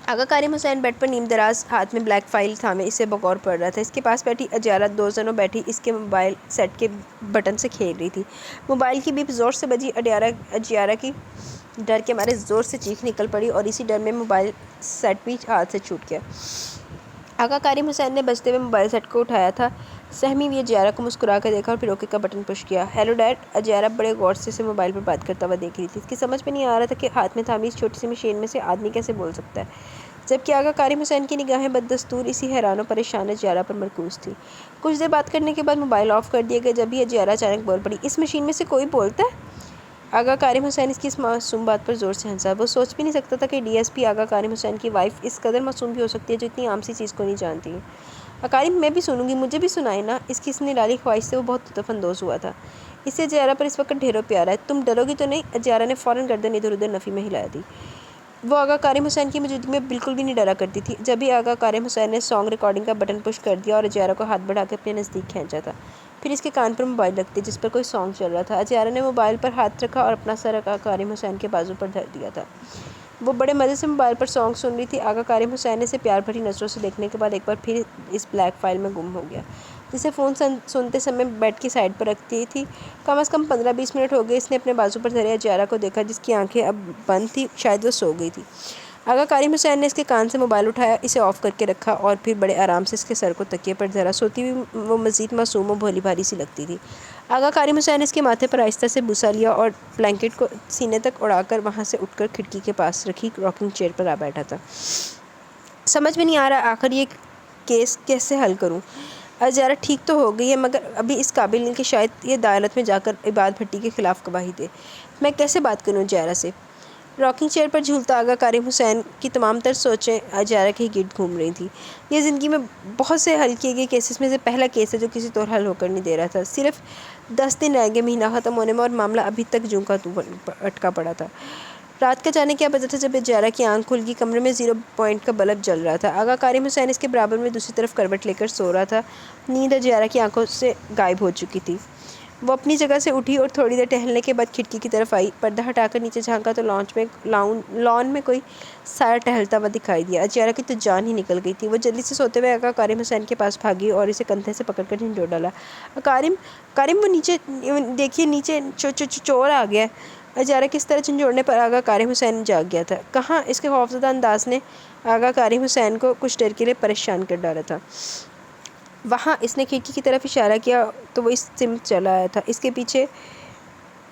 آغا کریم حسین بیڈ پر نیم دراز ہاتھ میں بلیک فائل تھامے اسے بغور پڑھ رہا تھا۔ اس کے پاس بیٹھی اجیارہ دوزنوں بیٹھی اس کے موبائل سیٹ کے بٹن سے کھیل رہی تھی۔ موبائل کی بیپ زور سے بجی، اجیارہ کی ڈر کے مارے زور سے چیخ نکل پڑی اور اسی ڈر میں موبائل سیٹ بھی ہاتھ سے چھوٹ گیا۔ آغا کریم حسین نے بجتے ہوئے موبائل سیٹ کو اٹھایا تھا، سہمی ہوئی اجیارہ کو مسکرا کر دیکھا اور پھر اوکے کا بٹن پش کیا۔ Hello dad. اجیارہ بڑے غور سے اسے موبائل پر بات کرتا ہوا دیکھ رہی تھی۔ اس کی سمجھ میں نہیں آ رہا تھا کہ ہاتھ میں تھامی اس چھوٹی سی مشین میں سے آدمی کیسے بول سکتا ہے، جبکہ آغا کریم حسین کی نگاہیں بددستور اسی حیران و پریشان اجیارہ پر مرکوز تھیں۔ کچھ دیر بات کرنے کے بعد موبائل آف کر دیا گیا، جب ہی اجیارہ اچانک بول پڑی، اس مشین میں سے کوئی بولتا ہے؟ آغا کریم حسین اس کی اس معصوم بات پر زور سے ہنسا۔ وہ سوچ بھی نہیں سکتا تھا کہ ڈی ایس پی آغا کریم حسین کی وائف اس قدر معصوم بھی ہو سکتی ہے جو اتنی عام سی چیز کو نہیں جانتی ہے۔ کریم، میں بھی سنوں گی، مجھے بھی سنائے نا۔ اس کی اس نرالی خواہش سے وہ بہت لطف اندوز ہوا تھا۔ اسے اجیارہ پر اس وقت ڈھیروں پیار ہے۔ تم ڈرو گی تو نہیں؟ اجیارہ نے فوراً گردن ادھر ادھر نفی میں ہلا دی۔ وہ آغا کریم حسین کی موجودگی میں بالکل بھی نہیں ڈرا کرتی تھی۔ جب ہی آغا کریم حسین نے سانگ ریکارڈنگ کا بٹن پش کر دیا اور اجیارہ کو ہاتھ بڑھا کے اپنے نزدیک کھینچا تھا، پھر اس کے کان پر موبائل رکھ دیا جس پر کوئی سانگ چل رہا تھا۔ اجیارہ نے موبائل پر ہاتھ رکھا اور اپنا سر آغا کریم حسین کے بازو پر دھر دیا تھا۔ وہ بڑے مزے سے موبائل پر سانگ سن رہی تھی۔ آغا کریم حسین نے اسے پیار بھری نظروں سے دیکھنے کے بعد ایک بار پھر اس بلیک فائل میں گم ہو گیا جسے فون سنتے سمے بیڈ کی سائڈ پر رکھتی تھی۔ کم از کم 15-20 منٹ ہو گئے اس نے اپنے بازو پر دھرے اجیارہ کو دیکھا جس کی آنکھیں اب بند تھیں، شاید وہ سو گئی تھی۔ آغا کریم حسین نے اس کے کان سے موبائل اٹھایا، اسے آف کر کے رکھا اور پھر بڑے آرام سے اس کے سر کو تکیے پر دھرا۔ سوتی ہوئی وہ مزید معصوم و بھولی بھالی سی لگتی تھی۔ آغا کریم حسین نے اس کے ماتھے پر آہستہ سے بوسہ لیا اور بلینکٹ کو سینے تک اڑا کر وہاں سے اٹھ کر کھڑکی کے پاس رکھی راکنگ چیئر پر آ بیٹھا تھا۔ سمجھ میں نہیں آ رہا آخر یہ کیس کیسے حل کروں۔ اجیارہ ٹھیک تو ہو گئی ہے مگر ابھی اس قابل نہیں کہ شاید یہ عدالت میں جا کر عباد بھٹی کے خلاف گواہی دے۔ میں کیسے بات کروں اجیارہ سے؟ راکنگ چیئر پر جھولتا آغا کریم حسین کی تمام تر سوچیں اجیارہ کے گرد گھوم رہی تھیں۔ یہ زندگی میں بہت سے حل کیے گئے کیسز میں سے پہلا کیس ہے جو کسی طور حل ہو کر نہیں دے رہا تھا۔ صرف 10 دن رہ گئے مہینہ ختم ہونے میں اور معاملہ ابھی تک جوں کا توں اٹکا پڑا تھا۔ رات کا جانے کیا بجا تھا جب اجیارہ کی آنکھ کھل گئی۔ کمرے میں 0 پوائنٹ کا بلب جل رہا تھا۔ آغا کریم حسین اس کے برابر میں دوسری طرف کروٹ لے کر سو رہا تھا۔ نیند اجیارہ کی آنکھوں سے غائب ہو چکی تھی۔ وہ اپنی جگہ سے اٹھی اور تھوڑی دیر ٹہلنے کے بعد کھڑکی کی طرف آئی۔ پردہ ہٹا کر نیچے جھانکا تو لان میں کوئی سایہ ٹہلتا ہوا دکھائی دیا۔ اجیارہ کی تو جان ہی نکل گئی تھی۔ وہ جلدی سے سوتے ہوئے آغا کریم حسین کے پاس بھاگی اور اسے کندھے سے پکڑ کر جھنجھوڑ ڈالا۔ کریم وہ نیچے دیکھیے، نیچے چور آ گیا ہے۔ اجیارہ کی اس طرح جھنجھوڑنے پر آغا کریم حسین جاگ گیا تھا۔ کہاں؟ اس کے خوفزدہ انداز نے آغا کریم حسین کو کچھ دیر کے لیے پریشان کر ڈالا تھا۔ وہاں۔ اس نے کھڑکی کی طرف اشارہ کیا تو وہ اس سمت چلا آیا تھا۔ اس کے پیچھے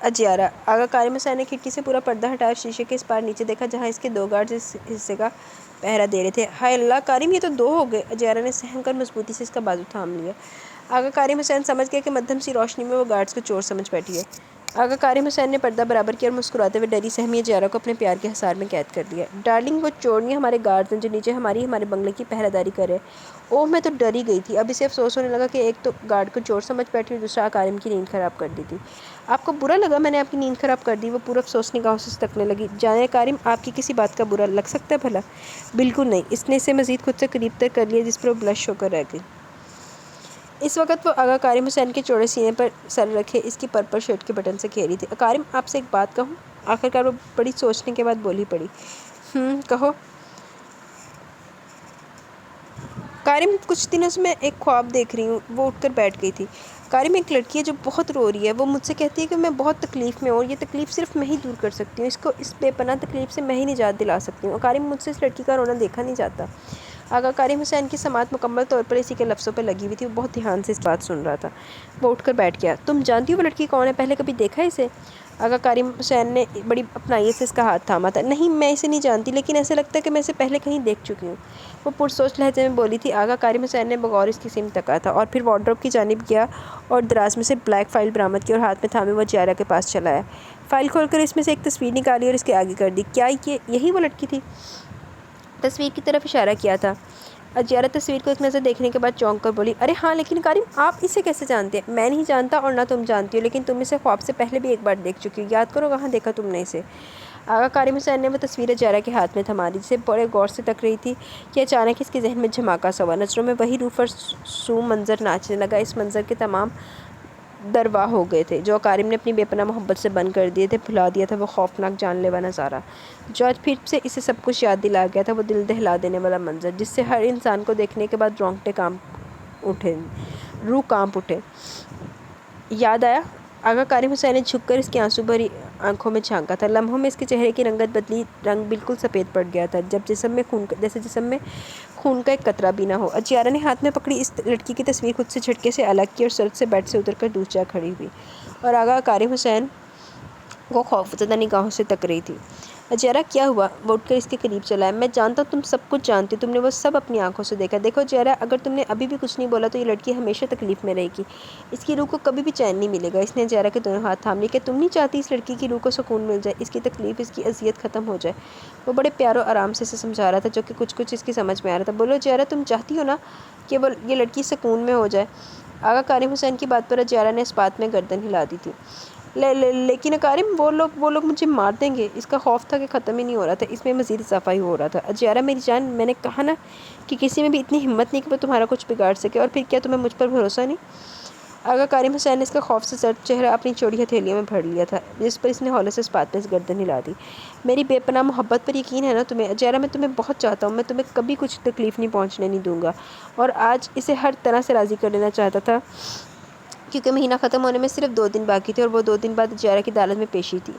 اجیارہ۔ آغا کریم حسین نے کھڑکی سے پورا پردہ ہٹایا اور شیشے کے اس پار نیچے دیکھا جہاں اس کے 2 گارڈز اس حصے کا پہرا دے رہے تھے۔ ہائے اللہ کریم، یہ تو 2 ہو گئے۔ اجیارہ نے سہم کر مضبوطی سے اس کا بازو تھام لیا۔ آغا کریم حسین سمجھ گیا کہ مدھم سی روشنی میں وہ گارڈز کو چور سمجھ بیٹھی ہے۔ آغا کارم حسین نے پردہ برابر کیا اور مسکراتے ہوئے ڈری سہمی اجیرہ کو اپنے پیار کے حصار میں قید کر دیا۔ ڈارلنگ، وہ چورنی ہمارے گارڈز ہیں جو نیچے ہمارے بنگلے کی پہرہ داری کر رہے۔ اوہ، میں تو ڈر ہی گئی تھی۔ اب اسے افسوس ہونے لگا کہ ایک تو گارڈ کو چور سمجھ بیٹھی اور دوسرا کارم کی نیند خراب کر دی تھی۔ آپ کو برا لگا میں نے آپ کی نیند خراب کر دی؟ وہ پورا افسوس نگاہوں سے تکنے لگی۔ جانے کارم، آپ کی کسی بات کا برا لگ سکتا ہے بھلا؟ بالکل نہیں۔ اس نے اسے مزید خود سے قریب تر کر لیا جس پر وہ بلش ہو کر رہ گئی۔ اس وقت وہ آغا کارم حسین کے چوڑے سینے پر سر رکھے اس کی پرپل شرٹ کے بٹن سے گھیری تھی۔ کارم، آپ سے ایک بات کہوں؟ آخرکار وہ بڑی سوچنے کے بعد بولی پڑی۔ کہو۔ کارم، کچھ دنوں سے میں ایک خواب دیکھ رہی ہوں۔ وہ اٹھ کر بیٹھ گئی تھی۔ کارم، ایک لڑکی ہے جو بہت رو رہی ہے۔ وہ مجھ سے کہتی ہے کہ میں بہت تکلیف میں ہوں اور یہ تکلیف صرف میں ہی دور کر سکتی ہوں۔ اس کو اس بے پناہ تکلیف سے میں ہی نجات دلا سکتی ہوں۔ کارم، مجھ سے اس لڑکی کا رونا دیکھا نہیں جاتا۔ آغا کارم حسین کی سماعت مکمل طور پر اسی کے لفظوں پر لگی ہوئی تھی۔ وہ بہت دھیان سے اس بات سن رہا تھا۔ وہ اٹھ کر بیٹھ گیا۔ تم جانتی ہو وہ لڑکی کون ہے؟ پہلے کبھی دیکھا ہے اسے؟ آغا کارم حسین نے بڑی اپنائیت سے اس کا ہاتھ تھاما تھا۔ نہیں، میں اسے نہیں جانتی، لیکن ایسا لگتا ہے کہ میں اسے پہلے کہیں دیکھ چکی ہوں، وہ پرسوچ لہجے میں بولی تھی۔ آغا کارم حسین نے بغور اس کی سمت تکا تھا اور پھر وارڈروب کی جانب گیا اور دراز میں سے بلیک فائل برآمد کی اور ہاتھ میں تھامے وہ اجیرہ کے پاس چلا آیا۔ فائل کھول کر اس میں سے ایک تصویر نکالی اور اس کے آگے کر دی۔ کیا یہی وہ لڑکی تھی؟ تصویر کی طرف اشارہ کیا تھا۔ اجیرہ تصویر کو ایک نظر دیکھنے کے بعد چونک کر بولی، ارے ہاں، لیکن کارم، آپ اسے کیسے جانتے ہیں؟ میں نہیں جانتا اور نہ تم جانتی ہو، لیکن تم اسے خواب سے پہلے بھی ایک بار دیکھ چکی ہو۔ یاد کرو کہاں دیکھا تم نے اسے؟ آغا کارم حسین نے وہ تصویر اجیرہ کے ہاتھ میں تھما لی، جسے بڑے غور سے تک رہی تھی کہ اچانک اس کے ذہن میں جھماکا سا ہوا۔ نظروں میں وہی روح فرسوں منظر ناچنے لگا۔ اس منظر کے تمام دروا ہو گئے تھے جو کارم نے اپنی بے پناہ محبت سے بند کر دیے تھے۔ بھلا دیا تھا وہ خوفناک جان لیوا نظارہ جو آج پھر سے اسے سب کچھ یاد دلا گیا تھا۔ وہ دل دہلا دینے والا منظر جس سے ہر انسان کو دیکھنے کے بعد روح کانپ اٹھے۔ یاد آیا؟ آغا کارم حسین نے جھک کر اس کی آنسو بھری آنکھوں میں جھانکا تھا۔ لمحوں میں اس کے چہرے کی رنگت بدلی، رنگ بالکل سفید پڑ گیا تھا جیسے جسم میں خون کا ایک قطرہ بھی نہ ہو۔ اجیرہ نے ہاتھ میں پکڑی اس لڑکی کی تصویر خود سے جھٹکے سے الگ کی اور سرد سے بیڈ سے اتر کر دور جا کھڑی ہوئی اور آغا کارم حسین کو خوفزدہ نگاہوں سے تک رہی تھی۔ اجیرہ، کیا ہوا؟ وہ اٹھ کر اس کے قریب چلا ہے۔ میں جانتا ہوں تم سب کچھ جانتی ہو، تم نے وہ سب اپنی آنکھوں سے دیکھا۔ دیکھو اجیرہ، اگر تم نے ابھی بھی کچھ نہیں بولا تو یہ لڑکی ہمیشہ تکلیف میں رہے گی۔ اس کی روح کو کبھی بھی چین نہیں ملے گا۔ اس نے اجیرہ کے دونوں ہاتھ تھام لیے۔ کیا تم نہیں چاہتی اس لڑکی کی روح کو سکون مل جائے، اس کی تکلیف، اس کی اذیت ختم ہو جائے؟ وہ بڑے پیار و آرام سے اسے سمجھا رہا تھا جو کہ کچھ اس کی سمجھ میں آ رہا تھا۔ بولو اجیرہ، تم چاہتی ہو نا کہ یہ لڑکی سکون میں ہو جائے؟ آغا کارم حسین کی بات پر اجیرہ نے اس بات میں گردن ہلا دی تھی۔ لیکن کارم، وہ لوگ مجھے مار دیں گے۔ اس کا خوف تھا کہ ختم ہی نہیں ہو رہا تھا، اس میں مزید اضافہ ہی ہو رہا تھا۔ اجیرہ میری جان، میں نے کہا نا کہ کسی میں بھی اتنی ہمت نہیں کہ وہ تمہارا کچھ بگاڑ سکے۔ اور پھر کیا تمہیں مجھ پر بھروسہ نہیں؟ آغا کارم حسین نے اس کا خوف سے زرد چہرہ اپنی چوڑی ہتھیلیوں میں بھر لیا تھا جس پر اس نے ہولے سے اس بات میں گردن ہلا دی۔ میری بے پناہ محبت پر یقین ہے نا تمہیں؟ اجیرہ، میں تمہیں بہت چاہتا ہوں، میں تمہیں کبھی کچھ تکلیف نہیں پہنچنے نہیں دوں گا اور آج اسے ہر طرح سے راضی کر لینا چاہتا تھا کیونکہ مہینہ ختم ہونے میں صرف 2 دن باقی تھے اور وہ 2 دن بعد اجیرہ کی عدالت میں پیشی تھی۔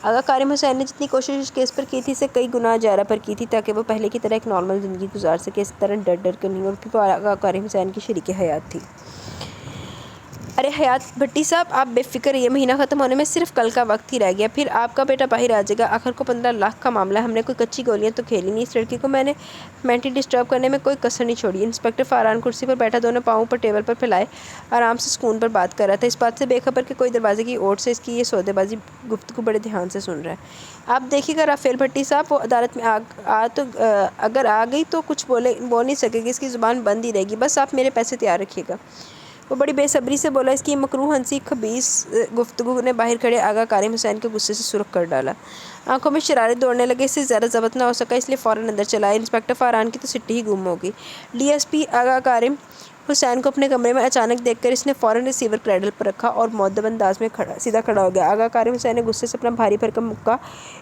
آغا کارم حسین نے جتنی کوشش اس کیس پر کی تھی اسے کئی گنا اجیرہ پر کی تھی تاکہ وہ پہلے کی طرح ایک نارمل زندگی گزار سکے، اس طرح ڈر کر نہیں۔ اور پھر وہ آغا کارم حسین کی شریک حیات تھی۔ ارے حیات بھٹی صاحب، آپ بے فکر رہیے، مہینہ ختم ہونے میں صرف کل کا وقت ہی رہ گیا، پھر آپ کا بیٹا باہر آ جائے گا۔ آخر کو 15 لاکھ کا معاملہ ہے، ہم نے کوئی کچی گولیاں تو کھیلی نہیں۔ اس لڑکی کو میں نے مینٹلی ڈسٹرب کرنے میں کوئی کسر نہیں چھوڑی۔ انسپکٹر فاران کرسی پر بیٹھا دونوں پاؤں پر ٹیبل پر پھیلائے آرام سے سکون پر بات کر رہا تھا، اس بات سے بے خبر کہ کوئی دروازے کی اوٹ سے اس کی یہ سودے بازی گفتگو بڑے دھیان سے سن رہا ہے۔ آپ دیکھیے گا رافیل بھٹی صاحب، وہ عدالت میں اگر آ گئی تو کچھ بول نہیں سکے گی، اس کی زبان بند ہی رہے گی، بس آپ میرے پیسے تیار رکھیے گا۔ وہ بڑی بے صبری سے بولا۔ اس کی مکروہ ہنسی خبیث گفتگو نے باہر کھڑے آغا کارم حسین کو غصے سے سرخ کر ڈالا۔ آنکھوں میں شرارت دوڑنے لگے، اس سے زیادہ ضبط نہ ہو سکا اس لیے فوراً اندر چلا آیا۔ انسپکٹر فاران کی تو سٹی ہی گم ہو گئی۔ ڈی ایس پی آغا کارم حسین کو اپنے کمرے میں اچانک دیکھ کر اس نے فوراً ریسیور کریڈل پر رکھا اور مؤدب انداز میں سیدھا کھڑا ہو گیا۔ آغا کارم حسین نے غصے سے اپنا بھاری بھرکم مکہ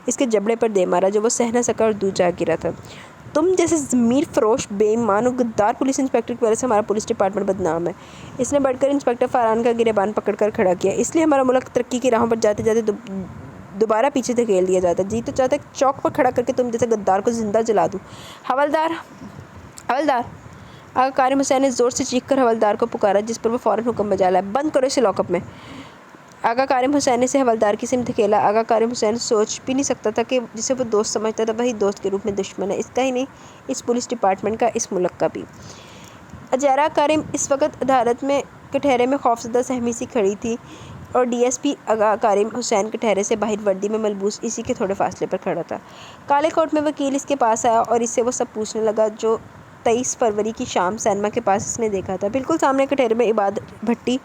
اس کے جبڑے پر دے مارا جو وہ سہ نہ سکا اور دور جا گرا تھا۔ تم جیسے ضمیر فروش، بے ایمان اور غدار پولیس انسپکٹر کی وجہ سے ہمارا پولیس ڈپارٹمنٹ بدنام ہے۔ اس نے بڑھ کر انسپکٹر فاران کا گریبان پکڑ کر کھڑا کیا۔ اس لیے ہمارا ملک ترقی کی راہوں پر جاتے جاتے دوبارہ پیچھے دھکیل دیا جاتا ہے۔ جی تو چاہتا ہے چوک پر کھڑا کر کے تم جیسے غدار کو زندہ جلا دوں۔ حوالدار! حوالدار! آغا کارم حسین نے زور سے چیخ کر حوالدار کو پکارا جس پر وہ فوراً حکم بجا لایا، بند کرو اسے لاک اپ میں۔ آغا کارم حسین نے اسے حوالدار کی سمت دھکیلا۔ آغا کارم حسین سوچ بھی نہیں سکتا تھا کہ جسے وہ دوست سمجھتا تھا وہی دوست کے روپ میں دشمن ہے، اس کا ہی نہیں، اس پولیس ڈپارٹمنٹ کا، اس ملک کا بھی۔ اجیرہ کارم اس وقت عدالت میں کٹہرے میں خوفزدہ سہمی سی کھڑی تھی۔ اور ڈی ایس پی آغا کریم حسین کٹہرے سے باہر وردی میں ملبوس اسی کے تھوڑے فاصلے پر کھڑا تھا۔ کالے کوٹ میں وکیل اس کے پاس آیا اور اس سے وہ سب پوچھنے لگا جو 23 فروری کی شام سینما کے پاس اس نے دیکھا تھا۔ بالکل سامنے کٹہرے میں عباد بھٹی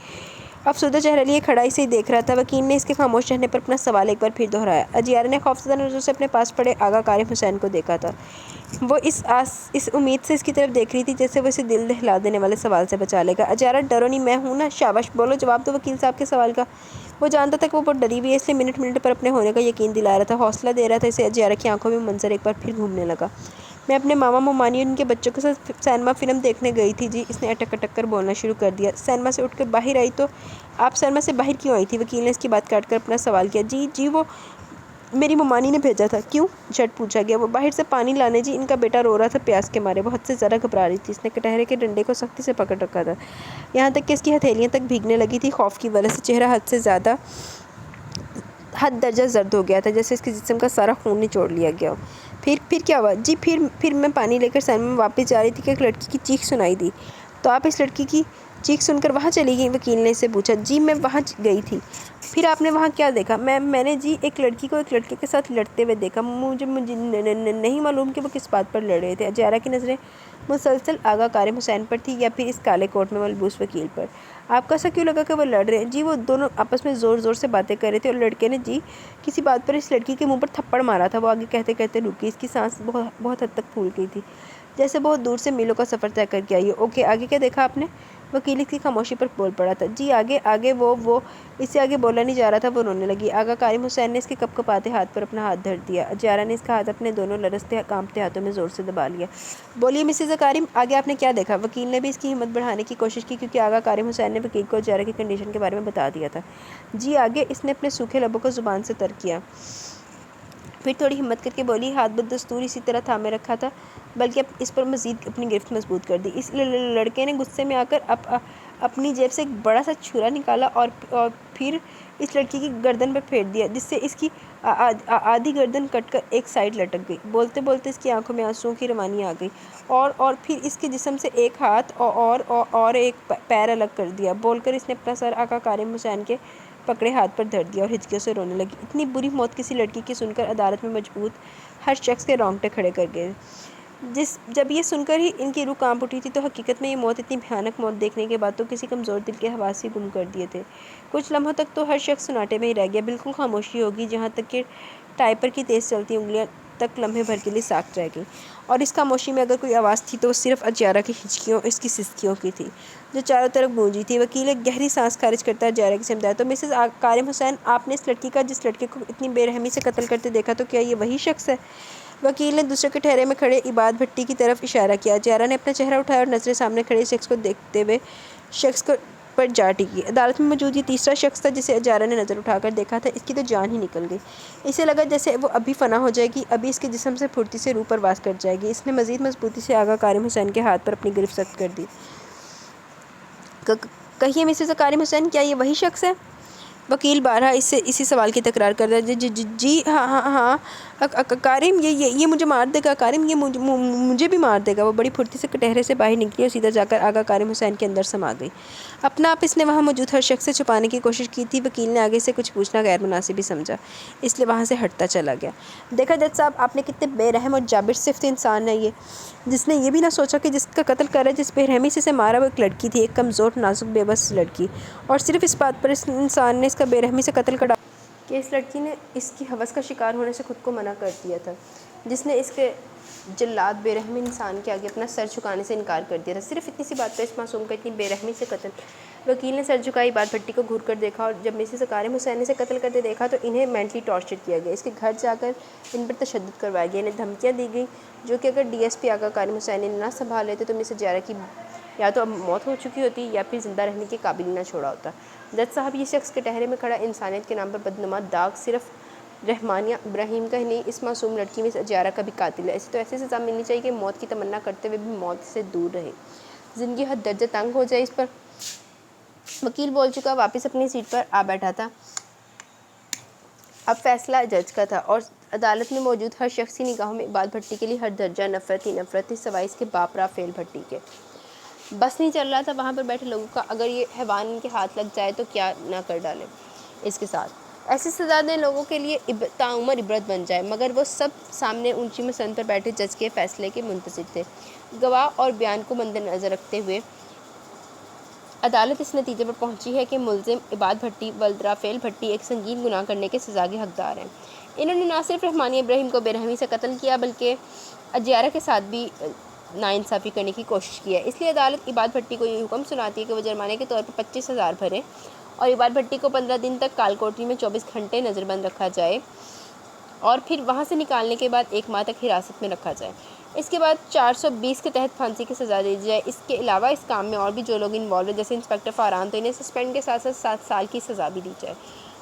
افسردہ چہرہ لیے کھڑا اسے ہی دیکھ رہا تھا۔ وکیل نے اس کے خاموش رہنے پر اپنا سوال ایک بار پھر دہرایا۔ اجیارہ نے خوفزدہ نظروں سے اپنے پاس پڑے آغا کریم حسین کو دیکھا تھا۔ وہ اس امید سے اس کی طرف دیکھ رہی تھی جیسے وہ اسے دل دہلا دینے والے سوال سے بچا لے گا۔ اجیارہ ڈرو نہیں، میں ہوں نا، شاباش بولو، جواب دو وکیل صاحب کے سوال کا۔ وہ جانتا تھا کہ وہ بہت ڈری ہوئی ہے، اس لیے منٹ منٹ پر اپنے ہونے کا یقین دلا رہا تھا، حوصلہ دے رہا تھا اسے۔ اجیارہ کی آنکھوں میں منظر ایک بار پھر گھومنے لگا۔ میں اپنے ماما ممانی اور ان کے بچوں کے ساتھ سینما فلم دیکھنے گئی تھی جی، اس نے اٹک اٹک کر بولنا شروع کر دیا۔ سینما سے اٹھ کر باہر آئی تو آپ سینما سے باہر کیوں آئی تھی؟ وکیل نے اس کی بات کاٹ کر اپنا سوال کیا۔ جی وہ میری ممانی نے بھیجا تھا۔ کیوں؟ جھٹ پوچھا گیا۔ وہ باہر سے پانی لانے جی، ان کا بیٹا رو رہا تھا پیاس کے مارے، وہ حد سے زیادہ گھبرا رہی تھی۔ اس نے کٹہرے کے ڈنڈے کو سختی سے پکڑ رکھا تھا، یہاں تک کہ اس کی ہتھیلیاں تک بھیگنے لگی تھی۔ خوف کی وجہ سے چہرہ حد درجہ زرد ہو گیا تھا، جیسے اس کے جسم کا سارا خون نچوڑ لیا گیا ہو۔ پھر کیا ہوا؟ جی پھر میں پانی لے کر سینما میں واپس جا رہی تھی کہ ایک لڑکی کی چیخ سنائی دی۔ تو آپ اس لڑکی کی چیخ سن کر وہاں چلی گئیں؟ وکیل نے اسے پوچھا۔ جی میں وہاں گئی تھی۔ پھر آپ نے وہاں کیا دیکھا؟ میں نے جی ایک لڑکی کو ایک لڑکے کے ساتھ لڑتے ہوئے دیکھا۔ مجھے نہیں معلوم کہ وہ کس بات پر لڑ رہے تھے۔ اجیارہ کی نظریں مسلسل آغا کریم حسین پر تھی یا پھر اس کالے کوٹ میں ملبوس وکیل پر۔ آپ کو ایسا کیوں لگا کہ وہ لڑ رہے ہیں؟ جی وہ دونوں آپس میں زور زور سے باتیں کر رہے تھے اور لڑکے نے جی کسی بات پر اس لڑکی کے منہ پر تھپڑ مارا تھا۔ وہ آگے کہتے کہتے رکی، اس کی سانس بہت حد تک پھول گئی تھی، جیسے بہت دور سے میلوں کا سفر طے کر کے آئی ہو۔ اوکے، آگے کیا دیکھا آپ نے؟ وکیل کی خاموشی پر بول پڑا تھا۔ جی آگے وہ اس سے آگے بولا نہیں جا رہا تھا، وہ رونے لگی۔ آغا کریم حسین نے اس کے کپکپاتے ہاتھ پر اپنا ہاتھ دھر دیا۔ اجیارہ نے اس کا ہاتھ اپنے دونوں لرزتے کانپتے ہاتھوں میں زور سے دبا لیا۔ بولیے مسز کریم، آگے آپ نے کیا دیکھا؟ وکیل نے بھی اس کی ہمت بڑھانے کی کوشش کی، کیونکہ آغا کریم حسین نے وکیل کو اجیارہ کی کنڈیشن کے بارے میں بتا دیا تھا۔ جی آگے؟ اس نے اپنے سوکھے لبوں کو زبان سے تر کیا، پھر تھوڑی ہمت کر کے بولی۔ ہاتھ بدستور اسی طرح تھامے رکھا تھا، بلکہ اس پر مزید اپنی گرفت مضبوط کر دی۔ اس لڑکے نے غصے میں آ کر اپنی جیب سے ایک بڑا سا چھرا نکالا اور پھر اس لڑکی کی گردن پر پھیر دیا، جس سے اس کی آدھی گردن کٹ کر ایک سائیڈ لٹک گئی۔ بولتے بولتے اس کی آنکھوں میں آنسوؤں کی روانی آ گئی، اور پھر اس کے جسم سے ایک ہاتھ اور ایک پیر الگ کر دیا۔ بول کر اس نے اپنا سر آقا کریم حسین کے پکڑے ہاتھ پر دھر دیا اور ہچکیوں سے رونے لگی۔ اتنی بری موت کسی لڑکی کی سن کر عدالت میں موجود ہر شخص کے رونگٹے کھڑے کر گئے۔ جب یہ سن کر ہی ان کی روح کانپ اٹھی تھی، تو حقیقت میں یہ موت، اتنی بھیانک موت دیکھنے کے بعد تو کسی کمزور دل کے حواس ہی گم کر دیے تھے۔ کچھ لمحوں تک تو ہر شخص سناٹے میں ہی رہ گیا، بالکل خاموشی ہوگی، جہاں تک کہ ٹائپر کی تیز چلتی انگلیاں تک لمحے بھر کے لیے ساکت رہ گئیں، اور اس خاموشی میں اگر کوئی آواز تھی تو وہ صرف اجیارہ کی ہچکیوں، اس کی سسکیوں کی تھی، جو چاروں طرف گونجی تھی۔ وکیل ایک گہری سانس خارج کرتا اجیارہ کی سمت آیا۔ تو مسز کریم حسین، آپ نے اس لڑکی کا جس لڑکے کو اتنی بے رحمی سے قتل کرتے دیکھا، تو کیا یہ وہی شخص ہے؟ وکیل نے دوسرے کٹہرے میں کھڑے عباد بھٹی کی طرف اشارہ کیا۔ اجیارہ نے اپنا چہرہ اٹھایا اور نظریں سامنے کھڑے شخص کو دیکھتے ہوئے شخص پر جا ٹکی۔ عدالت میں موجود یہ تیسرا شخص تھا جسے اجیارہ نے نظر اٹھا کر دیکھا تھا۔ اس کی تو جان ہی نکل گئی، اسے لگا جیسے وہ ابھی فنا ہو جائے گی، ابھی اس کے جسم سے پھرتی سے روح پرواز کر جائے گی۔ اس نے مزید مضبوطی سے آغا کریم حسین کے ہاتھ پر اپنی گرفت سخت کر دی۔ کہیے مسز کریم حسین، کیا یہ وہی شخص ہے؟ وکیل بارہا اسی سوال کی تکرار کر رہا ہے۔ جی ہاں کریم، یہ مجھے مار دے گا، کریم یہ مجھے بھی مار دے گا۔ وہ بڑی پھرتی سے کٹہرے سے باہر نکلی اور سیدھا جا کر آغا کریم حسین کے اندر سما گئی۔ اپنا آپ اس نے وہاں موجود ہر شخص سے چھپانے کی کوشش کی تھی۔ وکیل نے آگے سے کچھ پوچھنا غیر مناسب ہی سمجھا، اس لیے وہاں سے ہٹتا چلا گیا۔ دیکھا جج صاحب، آپ نے کتنے بے رحم اور جابر صفت انسان ہے یہ، جس نے یہ بھی نہ سوچا کہ جس کا قتل کر رہا ہے، جس بے رحمی سے اسے مارا، وہ ایک لڑکی تھی، ایک کمزور نازک بے بس لڑکی، اور صرف اس بات پر اس انسان نے اس کا بے رحمی سے قتل کر ڈالا کہ اس لڑکی نے اس کی ہوس کا شکار ہونے سے خود کو منع کر دیا تھا، جس نے اس کے جلاد بے رحم انسان کے آگے اپنا سر جھکانے سے انکار کر دیا تھا۔ صرف اتنی سی بات پر اس معصوم کا اتنی بے رحمی سے قتل۔ وکیل نے سر جھکائی، عباد بھٹی کو گھور کر دیکھا، اور جب مسز کریم حسین نے اسے قتل کرتے دیکھا تو انہیں مینٹلی ٹارچر کیا گیا، اس کے گھر جا کر ان پر تشدد کروایا گیا، انہیں دھمکیاں دی گئیں، جو کہ اگر ڈی ایس پی آغا کریم حسین نے نہ سنبھال لیتے تو مسز اجیارہ کی یا تو اب موت ہو چکی ہوتی یا پھر زندہ رہنے کے قابل نہ چھوڑا ہوتا۔ جج صاحب، یہ شخص کٹہرے میں کھڑا انسانیت کے نام پر بدنما داغ صرف رحمانیہ ابراہیم کا ہی نہیں، اس معصوم لڑکی مسز اجیارہ کا بھی قاتل ہے۔ اسے تو ایسی سزا ملنی چاہیے کہ موت کی تمنا کرتے ہوئے بھی موت سے دور رہے، زندگی حد درجہ تنگ ہو جائے اس پر۔ وکیل بول چکا، واپس اپنی سیٹ پر آ بیٹھا تھا۔ اب فیصلہ جج کا تھا، اور عدالت میں موجود ہر شخص کی نگاہوں میں عباد بھٹی کے لیے ہر درجہ نفرت ہی نفرت تھی، سوائے اس کے باپ رافیل بھٹی کے۔ بس نہیں چل رہا تھا وہاں پر بیٹھے لوگوں کا، اگر یہ حیوان ان کے ہاتھ لگ جائے تو کیا نہ کر ڈالے۔ اس کے ساتھ ایسی سزا دیں لوگوں کے لیے تعمر عبرت بن جائے، مگر وہ سب سامنے اونچی مسند پر بیٹھے جج کے فیصلے کے منتظر تھے۔ گواہ اور بیان کو مد نظر رکھتے ہوئے عدالت اس نتیجے پر پہنچی ہے کہ ملزم عباد بھٹی ولد رافیل بھٹی ایک سنگین گناہ کرنے کے سزا کے حقدار ہیں۔ انہوں نے نہ صرف رحمانی ابراہیم کو بے رحمی سے قتل کیا بلکہ اجیارہ کے ساتھ بھی ناانصافی کرنے کی کوشش کی ہے۔ اس لیے عدالت عباد بھٹی کو یہ حکم سناتی ہے کہ وہ جرمانے کے طور پر 25,000 بھرے اور عباد بھٹی کو 15 دن تک کال کوٹری میں 24 گھنٹے نظر بند رکھا جائے اور پھر وہاں سے نکالنے کے بعد 1 ماہ تک حراست میں رکھا جائے۔ اس کے بعد 420 کے تحت پھانسی کی سزا دی جائے۔ اس کے علاوہ اس کام میں اور بھی جو لوگ انوالو ہیں جیسے انسپکٹر فاران، تو انہیں سسپینڈ کے ساتھ 7 سال کی سزا بھی دی جائے۔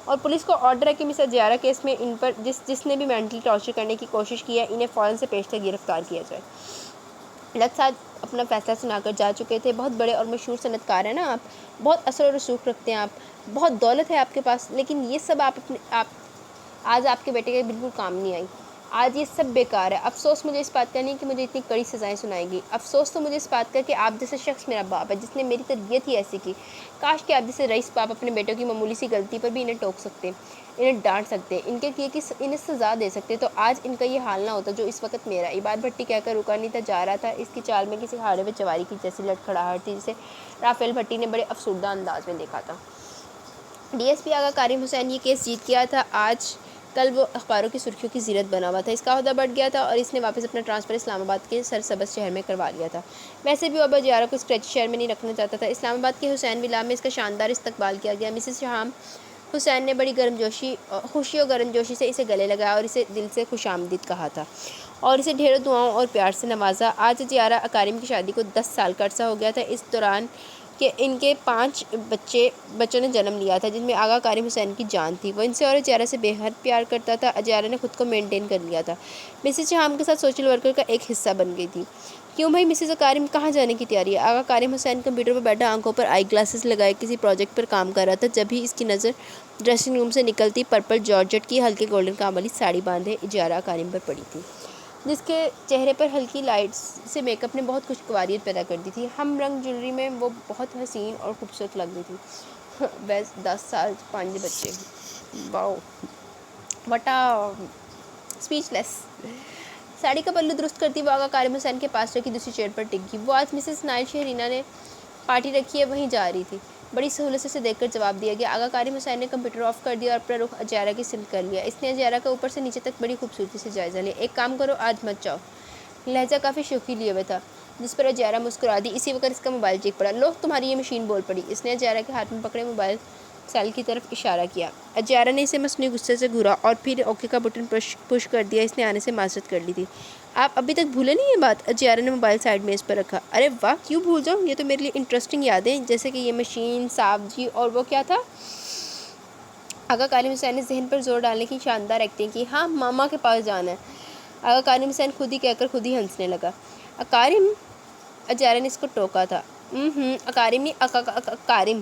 اور پولیس کو آرڈر ہے کہ مس اجیارہ کیس میں ان پر جس نے بھی مینٹلی ٹارچر کرنے کی کوشش کی ہے انہیں فوراً سے پیشتر گرفتار کیا جائے۔ لت صاحب اپنا فیصلہ سنا کر جا چکے تھے۔ بہت بڑے اور مشہور صنعت کار ہیں نا آپ، بہت اثر و رسوخ رکھتے ہیں آپ، بہت دولت ہے آپ کے پاس، لیکن یہ سب آج آپ کے بیٹے کے بالکل کام نہیں آئی۔ آج یہ سب بیکار ہے۔ افسوس مجھے اس بات کا نہیں کہ مجھے اتنی کڑی سزائیں سنائیں گی، افسوس تو مجھے اس بات کا کہ آپ جیسے شخص میرا باپ ہے جس نے میری تربیت ہی ایسی کی۔ کاش کہ آپ جیسے رئیس باپ اپنے بیٹوں کی معمولی سی غلطی پر بھی انہیں ٹوک سکتے، انہیں ڈانٹ سکتے، ان کے کیے کہ انہیں سزا دے سکتے، تو آج ان کا یہ حال نہ ہوتا جو اس وقت میرا۔ عباد بھٹی کہہ کر رکا نہیں تھا، جا رہا تھا۔ اس کی چال میں کسی ہاڑے میں چواری کی جیسی لڑکھڑاہٹ تھی جسے رافیل بھٹی نے بڑے افسردہ انداز میں دیکھا تھا۔ ڈی ایس پی آغا کریم حسین یہ کیس جیت گیا تھا۔ آج کل وہ اخباروں کی سرخیوں کی زینت بنا ہوا تھا۔ اس کا عہدہ بڑھ گیا تھا اور اس نے واپس اپنا ٹرانسفر اسلام آباد کے سرسبز شہر میں کروا لیا تھا۔ ویسے بھی وہ اب اجیارہ کو اس کراچی شہر میں نہیں رکھنا چاہتا تھا۔ اسلام آباد کے حسین ولا میں اس کا شاندار استقبال کیا گیا۔ مسز شہام حسین نے بڑی خوشی اور گرمجوشی سے اسے گلے لگایا اور اسے دل سے خوش آمدید کہا تھا اور اسے ڈھیروں دعاؤں اور پیار سے نوازا۔ آج اجیارہ اکارم کی شادی کو 10 سال کا عرصہ ہو گیا تھا۔ اس دوران کہ ان کے 5 بچوں نے جنم لیا تھا جن میں آغا کریم حسین کی جان تھی۔ وہ ان سے اور اجیارہ سے بے حد پیار کرتا تھا۔ اجیارہ نے خود کو مینٹین کر لیا تھا، مسز شہام کے ساتھ سوشل ورکر کا ایک حصہ بن گئی تھی۔ کیوں بھائی مسز کریم کہاں جانے کی تیاری ہے؟ آغا کریم حسین کمپیوٹر پر بیٹھا آنکھوں پر آئی گلاسز لگائے کسی پروجیکٹ پر کام کر رہا تھا جب ہی اس کی نظر ڈریسنگ روم سے نکلتی پرپل جارجٹ کی ہلکے گولڈن کام والی ساڑی باندھے اجیارہ کریم پر پڑی تھی، جس کے چہرے پر ہلکی لائٹس سے میک اپ نے بہت خوشگواریت پیدا کر دی تھی۔ ہم رنگ جویلری میں وہ بہت حسین اور خوبصورت لگ رہی تھی۔ بس 10 سال 5 بچے، واو وٹا اسپیچ لیس۔ ساڑی کا پلو درست کرتی وہ آغا کریم حسین کے پاس رکھی دوسری چیئر پر ٹک گئی۔ وہ آج مسز نائل شہرینہ نے پارٹی رکھی ہے وہیں جا رہی تھی۔ بڑی سہولت سے اسے دیکھ کر جواب دیا گیا۔ آغا کریم حسین نے کمپیوٹر آف کر دیا اور اپنا رخ اجیارہ کی سمت کر لیا۔ اس نے اجیارہ کا اوپر سے نیچے تک بڑی خوبصورتی سے جائزہ لیا۔ ایک کام کرو، آج مت جاؤ۔ لہجہ کافی شوخی لیے ہوئے تھا جس پر اجیارہ مسکرا دی۔ اسی وقت اس کا موبائل چیک پڑا۔ لو تمہاری یہ مشین بول پڑی۔ اس نے اجیارہ کے ہاتھ میں پکڑے موبائل سیل کی طرف اشارہ کیا۔ اجیارہ نے اسے مصنوعی غصے سے گھورا اور پھر اوکے کا بٹن پش کر دیا۔ اس نے آنے سے معذرت کر لی تھی۔ آپ ابھی تک بھولے نہیں یہ بات؟ اجیارہ نے موبائل سائیڈ میز پر رکھا۔ ارے واہ، کیوں بھول جاؤں، یہ تو میرے لیے انٹرسٹنگ یادیں جیسے کہ یہ مشین، صاحب جی، اور وہ کیا تھا؟ آغا کریم حسین نے ذہن پر زور ڈالنے کی شاندار ایکٹنگ کی۔ ہاں، ماما کے پاس جانا ہے۔ آغا کریم حسین خود ہی کہہ کر خود ہی ہنسنے لگا۔ اکارم، اجیارہ نے اس کو ٹوکا تھا۔ اکارم نہیں، اکارم۔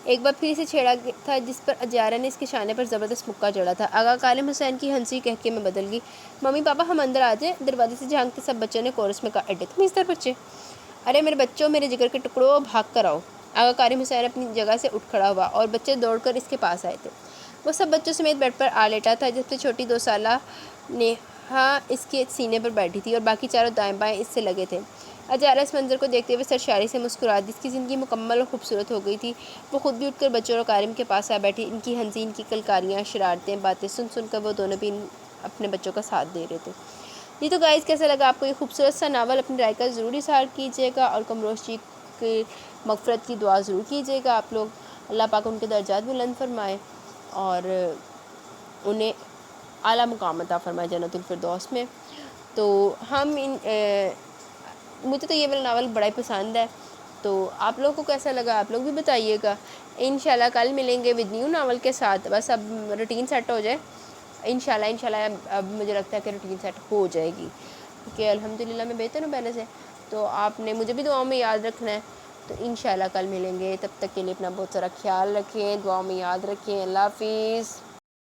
ایک بار پھر اسے چھیڑا تھا جس پر اجیارہ نے اس کے شانے پر زبردست مکہ جڑا تھا۔ آغا کریم حسین کی ہنسی کہکے میں بدل گئی۔ ممی پاپا ہم اندر آ جائیں، دروازے سے جھانکتے سب بچوں نے کورس میں کہا۔ ایڈے تمیزدار بچے! ارے میرے بچوں، میرے جگر کے ٹکڑوں، بھاگ کر آؤ۔ آغا کریم حسین اپنی جگہ سے اٹھ کھڑا ہوا اور بچے دوڑ کر اس کے پاس آئے تھے۔ وہ سب بچوں سمیت بیڈ پر آ لیٹا تھا جب سے چھوٹی 2 سالہ نیہا اس کے سینے پر بیٹھی تھی اور باقی چاروں دائیں بائیں اس سے لگے تھے۔ اجیارہ اس منظر کو دیکھتے ہوئے سرشاری سے مسکرا دی۔ اس کی زندگی مکمل اور خوبصورت ہو گئی تھی۔ وہ خود بھی اٹھ کر بچوں اور کریم کے پاس آ بیٹھی۔ ان کی ہنسی، ان کی کلکاریاں، شرارتیں، باتیں سن کر وہ دونوں بھی اپنے بچوں کا ساتھ دے رہے تھے۔ یہ تو گائز کیسا لگا آپ کو یہ خوبصورت سا ناول؟ اپنی رائے کا ضرور اظہار کیجیے گا اور کمروش جی کی مغفرت کی دعا ضرور کیجیے گا آپ لوگ۔ اللہ پاک ان کے درجات بلند فرمائے اور انہیں اعلیٰ مقام عطا فرمائے جنت الفردوس میں۔ تو مجھے تو یہ والا ناول بڑا ہی پسند ہے، تو آپ لوگوں کو کیسا لگا آپ لوگ بھی بتائیے گا۔ انشاءاللہ کل ملیں گے ود نیو ناول کے ساتھ۔ بس اب روٹین سیٹ ہو جائے انشاءاللہ اب مجھے لگتا ہے کہ روٹین سیٹ ہو جائے گی کیونکہ الحمدللہ میں بہتر ہوں پہلے سے۔ تو آپ نے مجھے بھی دعاؤں میں یاد رکھنا ہے، تو انشاءاللہ کل ملیں گے۔ تب تک کے لیے اپنا بہت سارا خیال رکھیں، دعاؤں میں یاد رکھیں۔ اللہ حافظ۔